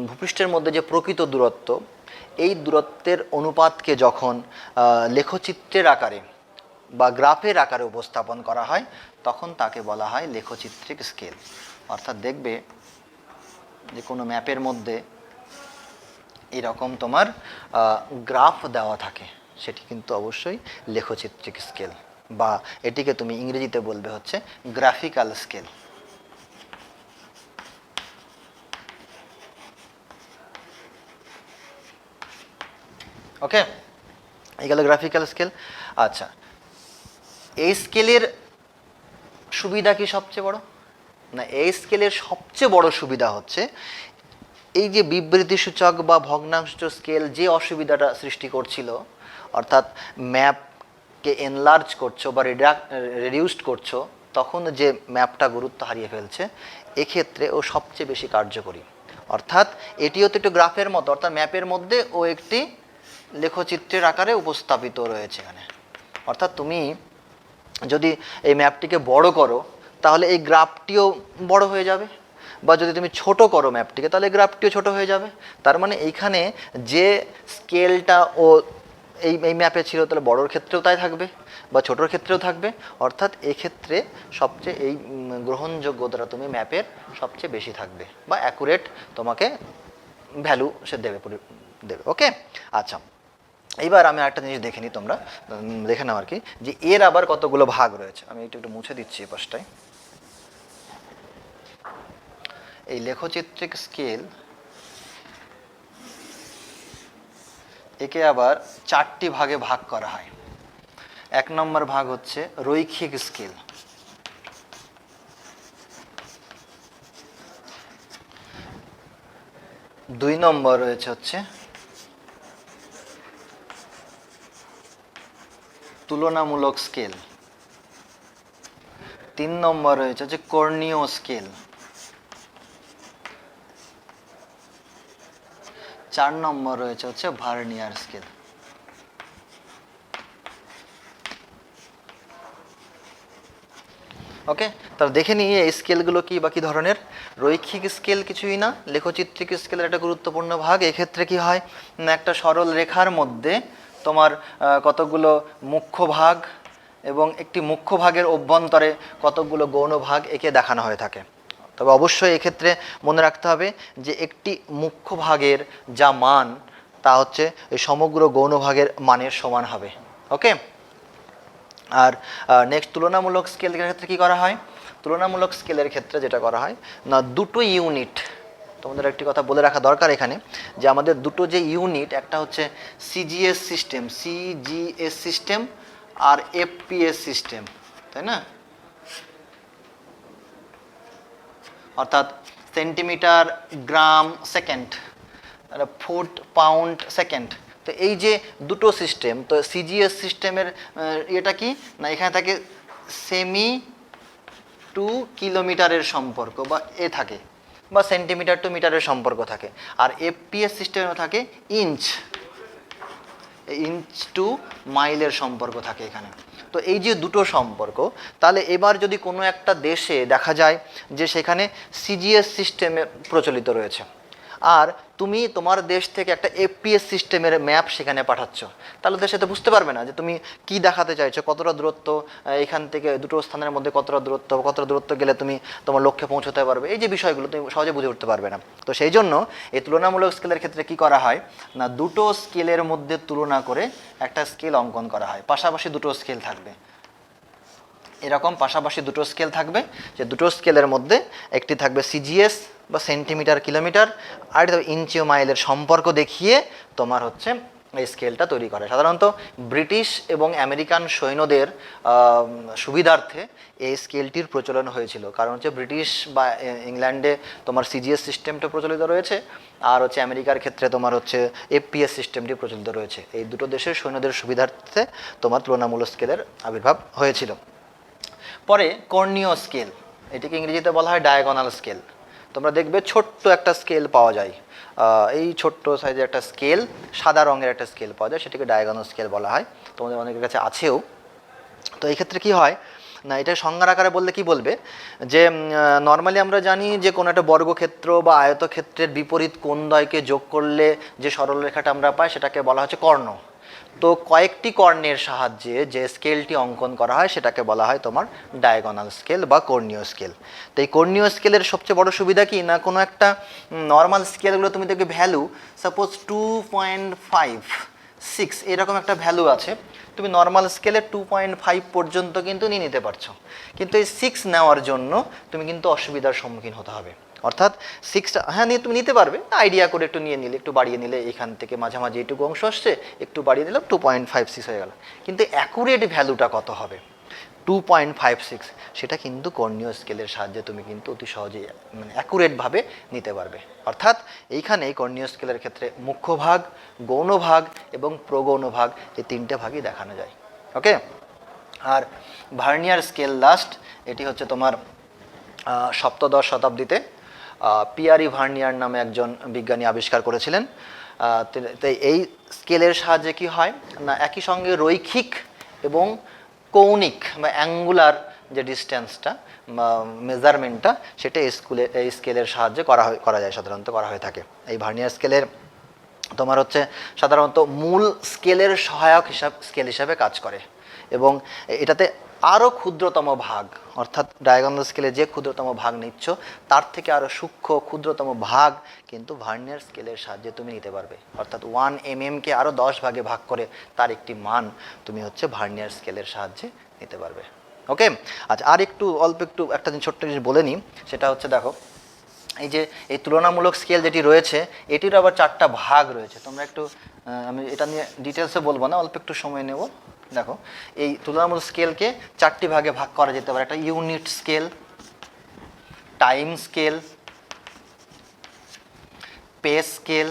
ভূপৃষ্ঠের মধ্যে যে প্রকৃত দূরত্ব, এই দূরত্বের অনুপাতকে যখন লেখচিত্রের আকারে বা গ্রাফের আকারে উপস্থাপন করা হয় তখন তাকে বলা হয় লেখচিত্রিক স্কেল। অর্থাৎ দেখবে যে কোনো ম্যাপের মধ্যে এরকম তোমার গ্রাফ দেওয়া থাকে, সেটি কিন্তু অবশ্যই লেখচিত্রিক স্কেল, বা এটিকে তুমি ইংরেজিতে বলবে হচ্ছে গ্রাফিক্যাল স্কেল। ওকে, এই গেল গ্রাফিক্যাল স্কেল। আচ্ছা, এই স্কেলের সুবিধা কি সবচেয়ে বড়? না, এই স্কেলের সবচেয়ে বড় সুবিধা হচ্ছে এই যে বিবৃতিসূচক বা ভগ্নাংশ স্কেল যে অসুবিধাটা সৃষ্টি করছিল, অর্থাৎ ম্যাপকে এনলার্জ করছো বা রিডিউসড করছো, তখন যে ম্যাপটা গুরুত্ব হারিয়ে ফেলছে, এক্ষেত্রে ও সবচেয়ে বেশি কার্যকরী। অর্থাৎ এটিও তো একটু গ্রাফের মতো, অর্থাৎ ম্যাপের মধ্যে ও একটি লেখচিত্রের আকারে উপস্থাপিত রয়েছে এখানে। অর্থাৎ তুমি যদি এই ম্যাপটিকে বড় করো তাহলে এই গ্রাফটিও বড় হয়ে যাবে, বা যদি তুমি ছোট করো ম্যাপটিকে তাহলে গ্রাফটিও ছোট হয়ে যাবে। তার মানে এইখানে যে স্কেলটা ও এই ম্যাপে ছিল তাহলে বড়োর ক্ষেত্রেও তাই থাকবে বা ছোটোর ক্ষেত্রেও থাকবে। অর্থাৎ এক্ষেত্রে সবচেয়ে এই গ্রহণযোগ্যতাটা তুমি ম্যাপের সবচেয়ে বেশি থাকবে বা অ্যাকুরেট তোমাকে ভ্যালু সে দেবে। ওকে, আচ্ছা, এইবার আমি একটা জিনিস দেখে নিই, তোমরা দেখে নাও আর কি, যে এর আবার কতগুলো ভাগ রয়েছে। আমি একটু মুছে দিচ্ছি এই পাশটায়। এই লেখচিত্রিক স্কেল একে আবার 4টি ভাগে ভাগ করা হয়। 1 নম্বর ভাগ হচ্ছে রৈখিক স্কেল, 2 নম্বর রয়েছে হচ্ছে তুলনামূলক স্কেল, 3 নম্বর রয়েছে হচ্ছে কর্ণীয় স্কেল, 4 নম্বর রয়েছে হচ্ছে ভার্নিয়ার স্কেল। ওকে, তাহলে দেখে নিই এই স্কেলগুলো কি বা কী ধরনের। রৈখিক স্কেল কিছুই না, লেখচিত্রিক স্কেলের একটা গুরুত্বপূর্ণ ভাগ। এক্ষেত্রে কি হয় না, একটা সরল রেখার মধ্যে তোমার কতগুলো মুখ্য ভাগ এবং একটি মুখ্য ভাগের অভ্যন্তরে কতগুলো গৌণ ভাগ একে দেখানো হয়ে থাকে। তবে অবশ্যই এক্ষেত্রে মনে রাখতে হবে যে একটি মুখ্য ভাগের যা মান তা হচ্ছে এই সমগ্র গৌণ ভাগের মানের সমান হবে। ওকে, আর নেক্সট তুলনামূলক স্কেলের ক্ষেত্রে কী করা হয়? তুলনামূলক স্কেলের ক্ষেত্রে যেটা করা হয় না, দুটো ইউনিট, তোমাদের একটি কথা বলে রাখা দরকার এখানে, যে আমাদের দুটো যে ইউনিট, একটা হচ্ছে সিজিএস সিস্টেম আর এফপিএস সিস্টেম, তাই না? অর্থাৎ সেন্টিমিটার, গ্রাম, সেকেন্ড, ফুট, পাউন্ড, সেকেন্ড। তো এই যে দুটো সিস্টেম, তো সিজিএস সিস্টেমের এটা কি না, এখানে থাকে সেমি টু কিলোমিটারের সম্পর্ক বা থাকে, বা সেন্টিমিটার টু মিটারের সম্পর্ক থাকে। আর এফপিএস সিস্টেমে থাকে ইঞ্চ, ইঞ্চ টু মাইলের সম্পর্ক থাকে এখানে। তো এই যে দুটো সম্পর্ক, তাহলে এবার যদি কোনো একটা দেশে দেখা যায় যে সেখানে সিজিএস সিস্টেমে প্রচলিত রয়েছে, আর তুমি তোমার দেশ থেকে একটা এফপিএস সিস্টেমের ম্যাপ সেখানে পাঠাচ্ছ, তাহলে তো সেটা বুঝতে পারবে না যে তুমি কি দেখাতে চাইছো, কতটা দূরত্ব এখান থেকে দুটো স্থানের মধ্যে, কতটা দূরত্ব গেলে তুমি তোমার লক্ষ্যে পৌঁছতে পারবে। এই যে বিষয়গুলো তুমি সহজে বুঝে উঠতে পারবে না। তো সেই জন্য এই তুলনামূলক স্কেলের ক্ষেত্রে কি করা হয় না, দুটো স্কেলের মধ্যে তুলনা করে একটা স্কেল অঙ্কন করা হয়। পাশাপাশি দুটো স্কেল থাকবে, এরকম পাশাপাশি দুটো স্কেল থাকবে, যে দুটো স্কেলের মধ্যে একটি থাকবে সিজিএস বা সেন্টিমিটার কিলোমিটার, আর ইঞ্চি ও মাইলের সম্পর্ক দেখিয়ে তোমার হচ্ছে এই স্কেলটা তৈরি করে। সাধারণত ব্রিটিশ এবং আমেরিকান সৈন্যদের সুবিধার্থে এই স্কেলটির প্রচলন হয়েছিল, কারণ হচ্ছে ব্রিটিশ বা ইংল্যান্ডে তোমার সিজিএস সিস্টেমটা প্রচলিত রয়েছে, আর হচ্ছে আমেরিকার ক্ষেত্রে তোমার হচ্ছে এফপিএস সিস্টেমটি প্রচলিত রয়েছে। এই দুটো দেশের সৈন্যদের সুবিধার্থে তোমার তুলনামূলক স্কেলের আবির্ভাব হয়েছিল। পরে কর্ণীয় স্কেল, এটিকে ইংরেজিতে বলা হয় ডায়াগোনাল স্কেল। তোমরা দেখবে ছোট্ট একটা স্কেল পাওয়া যায়, এই ছোট্ট সাইজের একটা স্কেল, সাদা রঙের একটা স্কেল পাওয়া যায়, সেটাকে ডায়াগোনাল স্কেল বলা হয়। তোমাদের অনেকের কাছে আছেও। তো এই ক্ষেত্রে কি হয় না, এটা সংজ্ঞার আকারে বললে কি বলবে যে নর্মালি আমরা জানি যে কোনো একটা বর্গক্ষেত্র বা আয়তক্ষেত্রের বিপরীত কোণদ্বয়কে যোগ করলে যে সরলরেখাটা আমরা পাই সেটাকে বলা হচ্ছে কর্ণ। তো কয়েকটি কর্ণের সাহায্যে যে স্কেলটি অঙ্কন করা হয় সেটাকে বলা হয় তোমার ডায়াগোনাল স্কেল বা কর্ণীয় স্কেল। তো এই কর্ণীয় স্কেলের সবচেয়ে বড় সুবিধা কি না, কোনো একটা নর্মাল স্কেলগুলো তুমি দেখবে ভ্যালু সাপোজ 2.56 এরকম একটা ভ্যালু আছে, তুমি নর্মাল স্কেলে 2.5 পর্যন্ত কিন্তু নিয়ে নিতে পারছো, কিন্তু এই 6 নেওয়ার জন্য তুমি কিন্তু অসুবিধার সম্মুখীন হতে হবে। অর্থাৎ 6টা হ্যাঁ নিয়ে তুমি নিতে পারবে, আইডিয়া করে একটু নিয়ে নিলে, একটু বাড়িয়ে নিলে, এখান থেকে মাঝামাঝি এইটুকু অংশ আসছে একটু বাড়িয়ে দিলাম 2.56 হয়ে গেল, কিন্তু অ্যাকুরেট ভ্যালুটা কত হবে 2.56, সেটা কিন্তু কর্ণীয় স্কেলের সাহায্যে তুমি কিন্তু অতি সহজেই মানে অ্যাকুরেটভাবে নিতে পারবে। অর্থাৎ এইখানে কর্ণীয় স্কেলের ক্ষেত্রে মুখ্য ভাগ, গৌণ ভাগ এবং প্রগৌণ ভাগ, এই তিনটে ভাগই দেখানো যায়। ওকে, আর ভার্নিয়ার স্কেল লাস্ট, এটি হচ্ছে তোমার সপ্তদশ শতাব্দীতে পিয়ারি ভার্নিয়ার নামে একজন বিজ্ঞানী আবিষ্কার করেছিলেন। তাই এই স্কেলের সাহায্যে কি হয় না, একই সঙ্গে রৈখিক এবং কৌণিক বা অ্যাঙ্গুলার যে ডিস্টেন্সটা বা মেজারমেন্টটা, সেটা এই স্কেলের সাহায্যে করা যায়, সাধারণত করা হয়ে থাকে। এই ভার্নিয়ার স্কেলের তোমার হচ্ছে সাধারণত মূল স্কেলের সহায়ক স্কেল হিসাবে কাজ করে, এবং এটাতে আরও ক্ষুদ্রতম ভাগ, অর্থাৎ ডায়াগোনাল স্কেলে যে ক্ষুদ্রতম ভাগ নিচ্ছ তার থেকে আরও সূক্ষ্ম ক্ষুদ্রতম ভাগ কিন্তু ভার্নিয়ার স্কেলের সাহায্যে তুমি নিতে পারবে। অর্থাৎ 1 mm কে আরও 10 ভাগে ভাগ করে তার একটি মান তুমি হচ্ছে ভার্নিয়ার স্কেলের সাহায্যে নিতে পারবে। ওকে, আচ্ছা, আর একটু অল্প একটু একটা ছোট্ট জিনিস বলে নিই, সেটা হচ্ছে দেখো এই যে এই তুলনামূলক স্কেল যেটি রয়েছে এটির আবার 4টা ভাগ রয়েছে। তোমরা একটু আমি এটা নিয়ে ডিটেলসে বলবো না, অল্প একটু সময় নেব। দেখো এই তুলনামূলক স্কেলকে 4টি ভাগে ভাগ করা যেতে পারে। একটা unit scale, time scale, pace scale,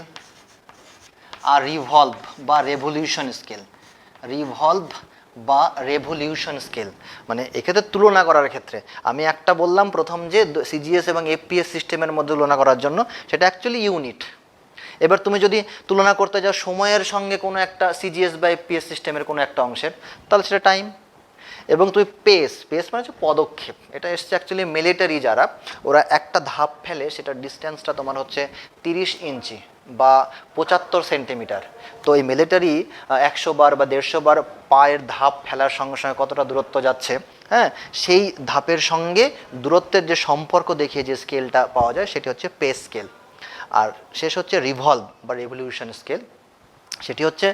আর রিভলভ বা রেভলিউশন স্কেল। রিভলভ বা রেভলিউশন স্কেল মানে এক্ষেত্রে তুলনা করার ক্ষেত্রে আমি একটা বললাম প্রথম যে সিজিএস এবং এফপিএস সিস্টেমের মধ্যে তুলনা করার জন্য, সেটা অ্যাকচুয়ালি ইউনিট। এবার তুমি যদি তুলনা করতে যাও সময়ের সঙ্গে কোনো একটা সিজিএস বা এফপিএস সিস্টেমের কোনো একটা অংশের, তাহলে সেটা টাইম। এবং তুমি পেস মানে হচ্ছে পদক্ষেপ, এটা এসছে অ্যাকচুয়ালি মিলিটারি যারা, ওরা একটা ধাপ ফেলে সেটার ডিস্টেন্সটা তোমার হচ্ছে 30 ইঞ্চি বা 75 সেন্টিমিটার। তো এই মিলিটারি 100 বার বা 150 বার পায়ের ধাপ ফেলার সঙ্গে সঙ্গে কতটা দূরত্ব যাচ্ছে, হ্যাঁ, সেই ধাপের সঙ্গে দূরত্বের যে সম্পর্ক দেখিয়ে যে স্কেলটা পাওয়া যায় সেটি হচ্ছে পেস স্কেল। আর শেষ হচ্ছে রিভলভ বা রেভলিউশন স্কেল, সেটি হচ্ছে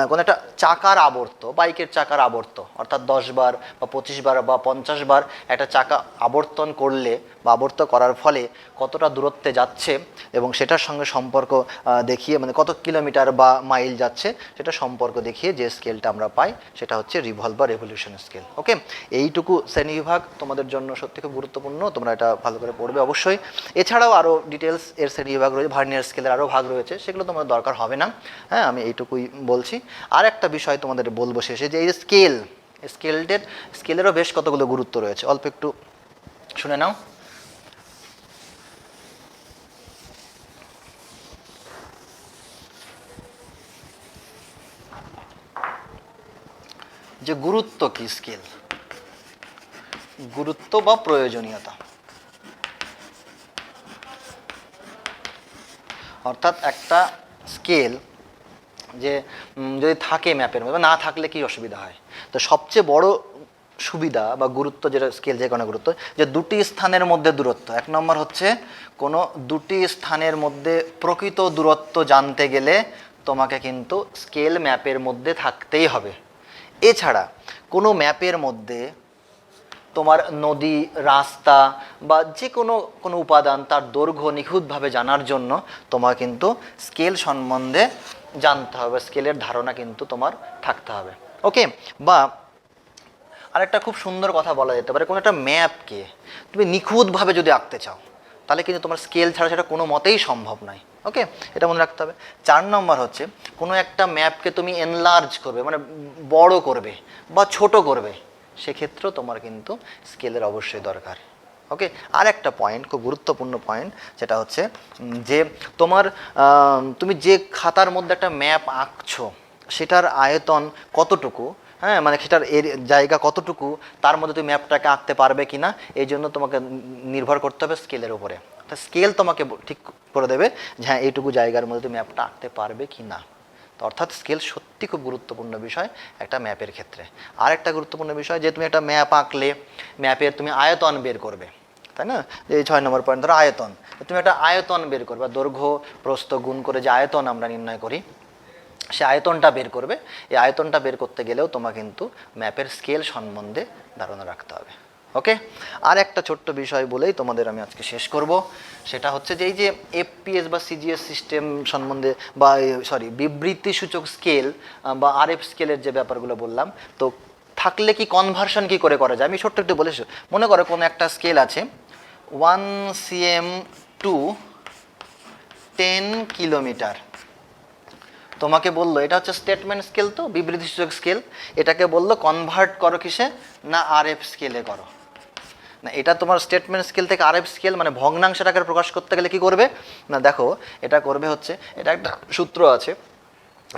কোনো একটা চাকার আবর্ত, বাইকের চাকার আবর্ত, অর্থাৎ 10 বার বা 25 বার বা 50 বার একটা চাকা আবর্তন করলে বা আবর্ত করার ফলে কতটা দূরত্বে যাচ্ছে এবং সেটার সঙ্গে সম্পর্ক দেখিয়ে, মানে কত কিলোমিটার বা মাইল যাচ্ছে সেটা সম্পর্ক দেখিয়ে যে স্কেলটা আমরা পাই সেটা হচ্ছে রিভলভ বা রেভলিউশন স্কেল। ওকে, এইটুকু শ্রেণীবিভাগ তোমাদের জন্য সত্যি খুব গুরুত্বপূর্ণ, তোমরা এটা ভালো করে পড়বে অবশ্যই। এছাড়াও আরও ডিটেলস এর শ্রেণীবিভাগ রয়েছে, ভার্নিয়ার স্কেলের আরও ভাগ রয়েছে, সেগুলো তোমাদের দরকার হবে না। হ্যাঁ, আমি এইটুকুই বলছি। আর একটা বিষয় তোমাদের বলবো শেষে, যে এই যে স্কেলেরও বেশ কতগুলো গুরুত্ব রয়েছে, অল্প একটু শুনে নাও। যে গুরুত্ব কি স্কেল, গুরুত্ব বা প্রয়োজনীয়তা। অর্থাৎ একটা স্কেল যে যদি থাকে ম্যাপের মধ্যে, না থাকলে কি অসুবিধা হয়। তো সবচেয়ে বড় সুবিধা বা গুরুত্ব যেটা স্কেল, যে কোনো গুরুত্ব, যে দুটি স্থানের মধ্যে দূরত্ব। এক নম্বর হচ্ছে কোনো দুটি স্থানের মধ্যে প্রকৃত দূরত্ব জানতে গেলে তোমাকে কিন্তু স্কেল ম্যাপের মধ্যে থাকতেই হবে। এছাড়া কোনো ম্যাপের মধ্যে তোমার নদী, রাস্তা বা যে কোনো উপাদান তার দৈর্ঘ্য নিখুঁতভাবে জানার জন্য তোমার কিন্তু স্কেল সম্বন্ধে জানতে হবে, স্কেলের ধারণা কিন্তু তোমার থাকতে হবে। ওকে, বা আরেকটা খুব সুন্দর কথা বলা যেতে পারে, কোনো একটা ম্যাপকে তুমি নিখুঁতভাবে যদি আঁকতে চাও তাহলে কিন্তু তোমার স্কেল ছাড়া সেটা কোনো মতেই সম্ভব নয়। ওকে, এটা মনে রাখতে হবে। 4 নম্বর হচ্ছে কোনো একটা ম্যাপকে তুমি এনলার্জ করবে, মানে বড় করবে বা ছোট করবে, সেক্ষেত্রেও তোমার কিন্তু স্কেলের অবশ্যই দরকার। ওকে, আর একটা পয়েন্ট, খুব গুরুত্বপূর্ণ পয়েন্ট, যেটা হচ্ছে যে তোমার তুমি যে খাতার মধ্যে একটা ম্যাপ আঁকছো সেটার আয়তন কতটুকু, হ্যাঁ, মানে সেটার এর জায়গা কতটুকু, তার মধ্যে তুমি ম্যাপটাকে আঁকতে পারবে কি না, এই জন্য তোমাকে নির্ভর করতে হবে স্কেলের উপরে। তো স্কেল তোমাকে ঠিক করে দেবে যে হ্যাঁ এইটুকু জায়গার মধ্যে তুমি ম্যাপটা আঁকতে পারবে কি না। তো অর্থাৎ স্কেল সত্যি খুব গুরুত্বপূর্ণ বিষয় একটা ম্যাপের ক্ষেত্রে। আর একটা গুরুত্বপূর্ণ বিষয়, যে তুমি একটা ম্যাপ আঁকলে ম্যাপের তুমি আয়তন বের করবে, তাই না। এই 6 নম্বর পয়েন্ট, ধরো আয়তন। তুমি একটা আয়তন বের করবে, দৈর্ঘ্য প্রস্থ গুণ করে যে আয়তন আমরা নির্ণয় করি, সে আয়তনটা বের করবে। এই আয়তনটা বের করতে গেলেও তোমার কিন্তু ম্যাপের স্কেল সম্বন্ধে ধারণা রাখতে হবে। ওকে, আর একটা ছোট্ট বিষয় বলেই তোমাদের আমি আজকে শেষ করব, সেটা হচ্ছে যে এই যে এফপিএস বা সিজিএস সিস্টেম সম্বন্ধে, বা সরি বিবৃতি সূচক স্কেল বা আরএফ স্কেলের যে ব্যাপারগুলো বললাম, তো থাকলে কি কনভার্সন কি করে করা যায় আমি ছোট্ট একটু বলেছি। মনে করো কোনো একটা স্কেল আছে 1 cm টু 10 কিলোমিটার, তোমাকে বললো এটা হচ্ছে স্টেটমেন্ট স্কেল, তো বিবৃতিসূচক স্কেল, এটাকে বললো কনভার্ট করো কিসে, না আরএফ স্কেলে করো। না, এটা তোমার স্টেটমেন্ট স্কেল থেকে আরএফ স্কেল, মানে ভগ্নাংশের আকারে প্রকাশ করতে গেলে কি করবে, না দেখো এটা করবে হচ্ছে, এটা একটা সূত্র আছে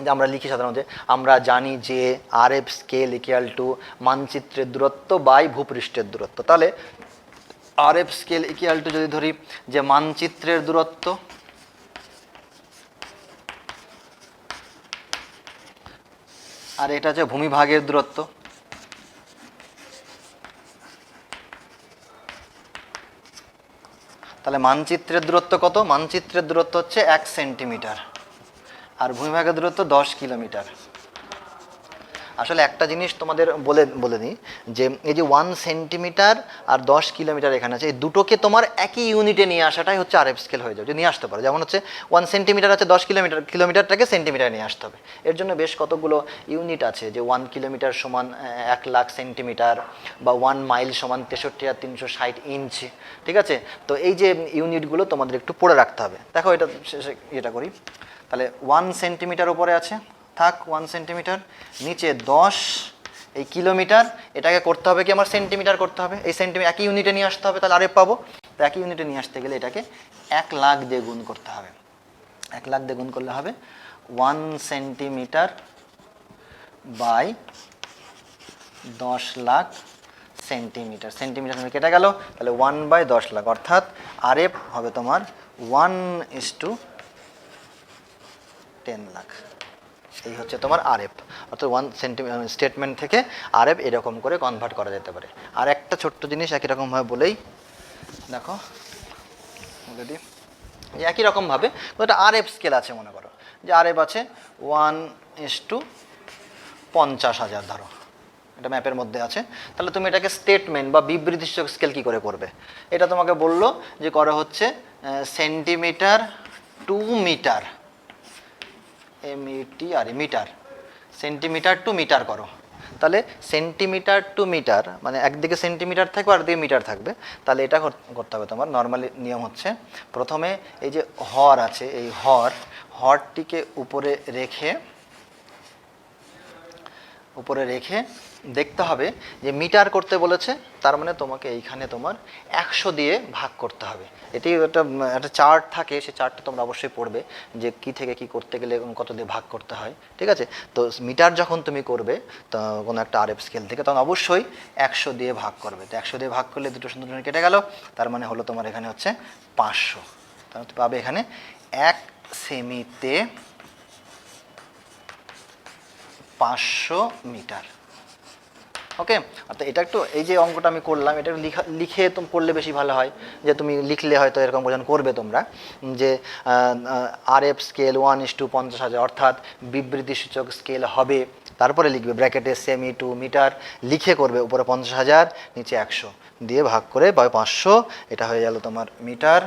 যে আমরা লিখি সাধারণত, আমরা জানি যে আরএফ স্কেল ইকুয়াল টু মানচিত্রের দূরত্ব বাই ভূপৃষ্ঠের দূরত্ব। তাহলে আরএফ স্কেল ইকুয়াল টু যদি ধরি যে মানচিত্রের দূরত্ব আর এটা হচ্ছে ভূমিভাগের দূরত্ব, তাহলে মানচিত্রের দূরত্ব কত, মানচিত্রের দূরত্ব হচ্ছে 1 সেন্টিমিটার আর ভূমিভাগের দূরত্ব 10 কিলোমিটার। আসলে একটা জিনিস তোমাদের বলে নিই, যে এই যে 1 সেন্টিমিটার আর 10 কিলোমিটার এখানে আছে, এই দুটোকে তোমার একই ইউনিটে নিয়ে আসাটাই হচ্ছে আরএফ স্কেল হয়ে যাবে, যদি নিয়ে আসতে পারো। যেমন হচ্ছে 1 সেন্টিমিটার আছে 10 কিলোমিটার, কিলোমিটারটাকে সেন্টিমিটারে নিয়ে আসতে হবে। এর জন্য বেশ কতগুলো ইউনিট আছে, যে 1 কিলোমিটার সমান 1 লাখ সেন্টিমিটার, বা 1 মাইল সমান 63,360 ইঞ্চ, ঠিক আছে। তো এই যে ইউনিটগুলো তোমাদের একটু পড়ে রাখতে হবে। দেখো এটা এটা করি, তাহলে 1 সেন্টিমিটার উপরে আছে, থাক 1 সেন্টিমিটার, নিচে 10 এই কিলোমিটার, এটাকে করতে হবে কি আমার সেন্টিমিটার করতে হবে, এই সেন্টিমিটার একই ইউনিটে নিয়ে আসতে হবে, তাহলে আরএফ পাবো। তো একই ইউনিটে নিয়ে আসতে গেলে এটাকে 1 লাখ দিয়ে গুণ করতে হবে, 1 লাখ দিয়ে গুণ করলে হবে 1 centimeter by 10 lakh centimeter, centimeter কেটে গেল, তাহলে 1/10 লাখ, অর্থাৎ আরএফ হবে তোমার 1:10 লাখ। এই হচ্ছে তোমার আরএফ, অর্থাৎ 1 সেন্টিমিটার স্টেটমেন্ট থেকে আরএফ এরকম করে কনভার্ট করা যেতে পারে। আর একটা ছোট্ট জিনিস একই রকমভাবে বলেই দেখো, বলে দিই, একই রকমভাবে একটা আরএফ স্কেল আছে, মনে করো যে আরএফ আছে 1:50,000 ধরো, এটা ম্যাপের মধ্যে আছে। তাহলে তুমি এটাকে স্টেটমেন্ট বা বিবৃতিসূচক স্কেল কি করে করবে, এটা তোমাকে বললো যে করে হচ্ছে centimeter to meter, meter, centimeter to meter করো। তাহলে সেন্টিমিটার টু মিটার মানে একদিকে সেন্টিমিটার থাকবে আর একদিকে মিটার থাকবে, তাহলে এটা করতে হবে তোমার। নর্মালি নিয়ম হচ্ছে প্রথমে এই যে হর আছে, এই হরটিকে উপরে রেখে দেখতে হবে যে মিটার করতে বলেছে, তার মানে তোমাকে এইখানে তোমার 100 দিয়ে ভাগ করতে হবে। এটি একটা চার্ট থাকে, সেই চার্টটা তোমরা অবশ্যই পড়বে যে কি থেকে কি করতে গেলে কত দিয়ে ভাগ করতে হয়, ঠিক আছে? তো মিটার যখন তুমি করবে তো কোনো একটা আরএফ স্কেল থেকে, তখন অবশ্যই 100 দিয়ে ভাগ করবে। তো 100 দিয়ে ভাগ করলে দুটো শূন্য কেটে গেল, তার মানে হলো তোমার এখানে হচ্ছে 500। তাহলে তুমি পাবে এখানে 1 সেমিতে 500 মিটার। ওকে, অর্থাৎ এটা একটু, এই যে অঙ্কটা আমি করলাম এটা লিখে তুমি করলে বেশি ভালো হয়, যে তুমি লিখলে হয়তো এরকম বোঝান করবে তোমরা যে আরএফ স্কেল 1:50,000, অর্থাৎ বিবৃতি সূচক স্কেল হবে, তারপরে লিখবে ব্র্যাকেটে সেমি টু মিটার, লিখে করবে উপরে 50,000 নিচে 100 দিয়ে ভাগ করে বা 500, এটা হয়ে গেল তোমার মিটার,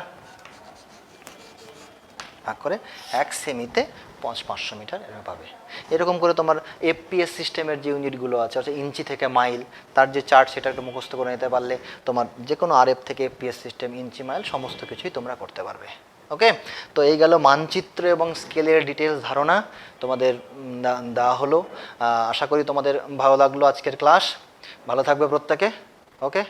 ভাগ করে 1 সেমিতে 500 মিটার এরকম পাবে। এরকম করে তোমার এফপিএস সিস্টেমের যে ইউনিটগুলো আছে, অর্থাৎ ইঞ্চি থেকে মাইল, তার যে চার্ট সেটা একটু মুখস্থ করে নিতে পারলে তোমার যে কোনো আরএফ থেকে এফপিএস সিস্টেম, ইঞ্চি মাইল সমস্ত কিছুই তোমরা করতে পারবে। ওকে, তো এই গেল মানচিত্র এবং স্কেলের ডিটেলস ধারণা তোমাদের দেওয়া হলো। আশা করি তোমাদের ভালো লাগলো আজকের ক্লাস। ভালো থাকবে প্রত্যেকে। ওকে।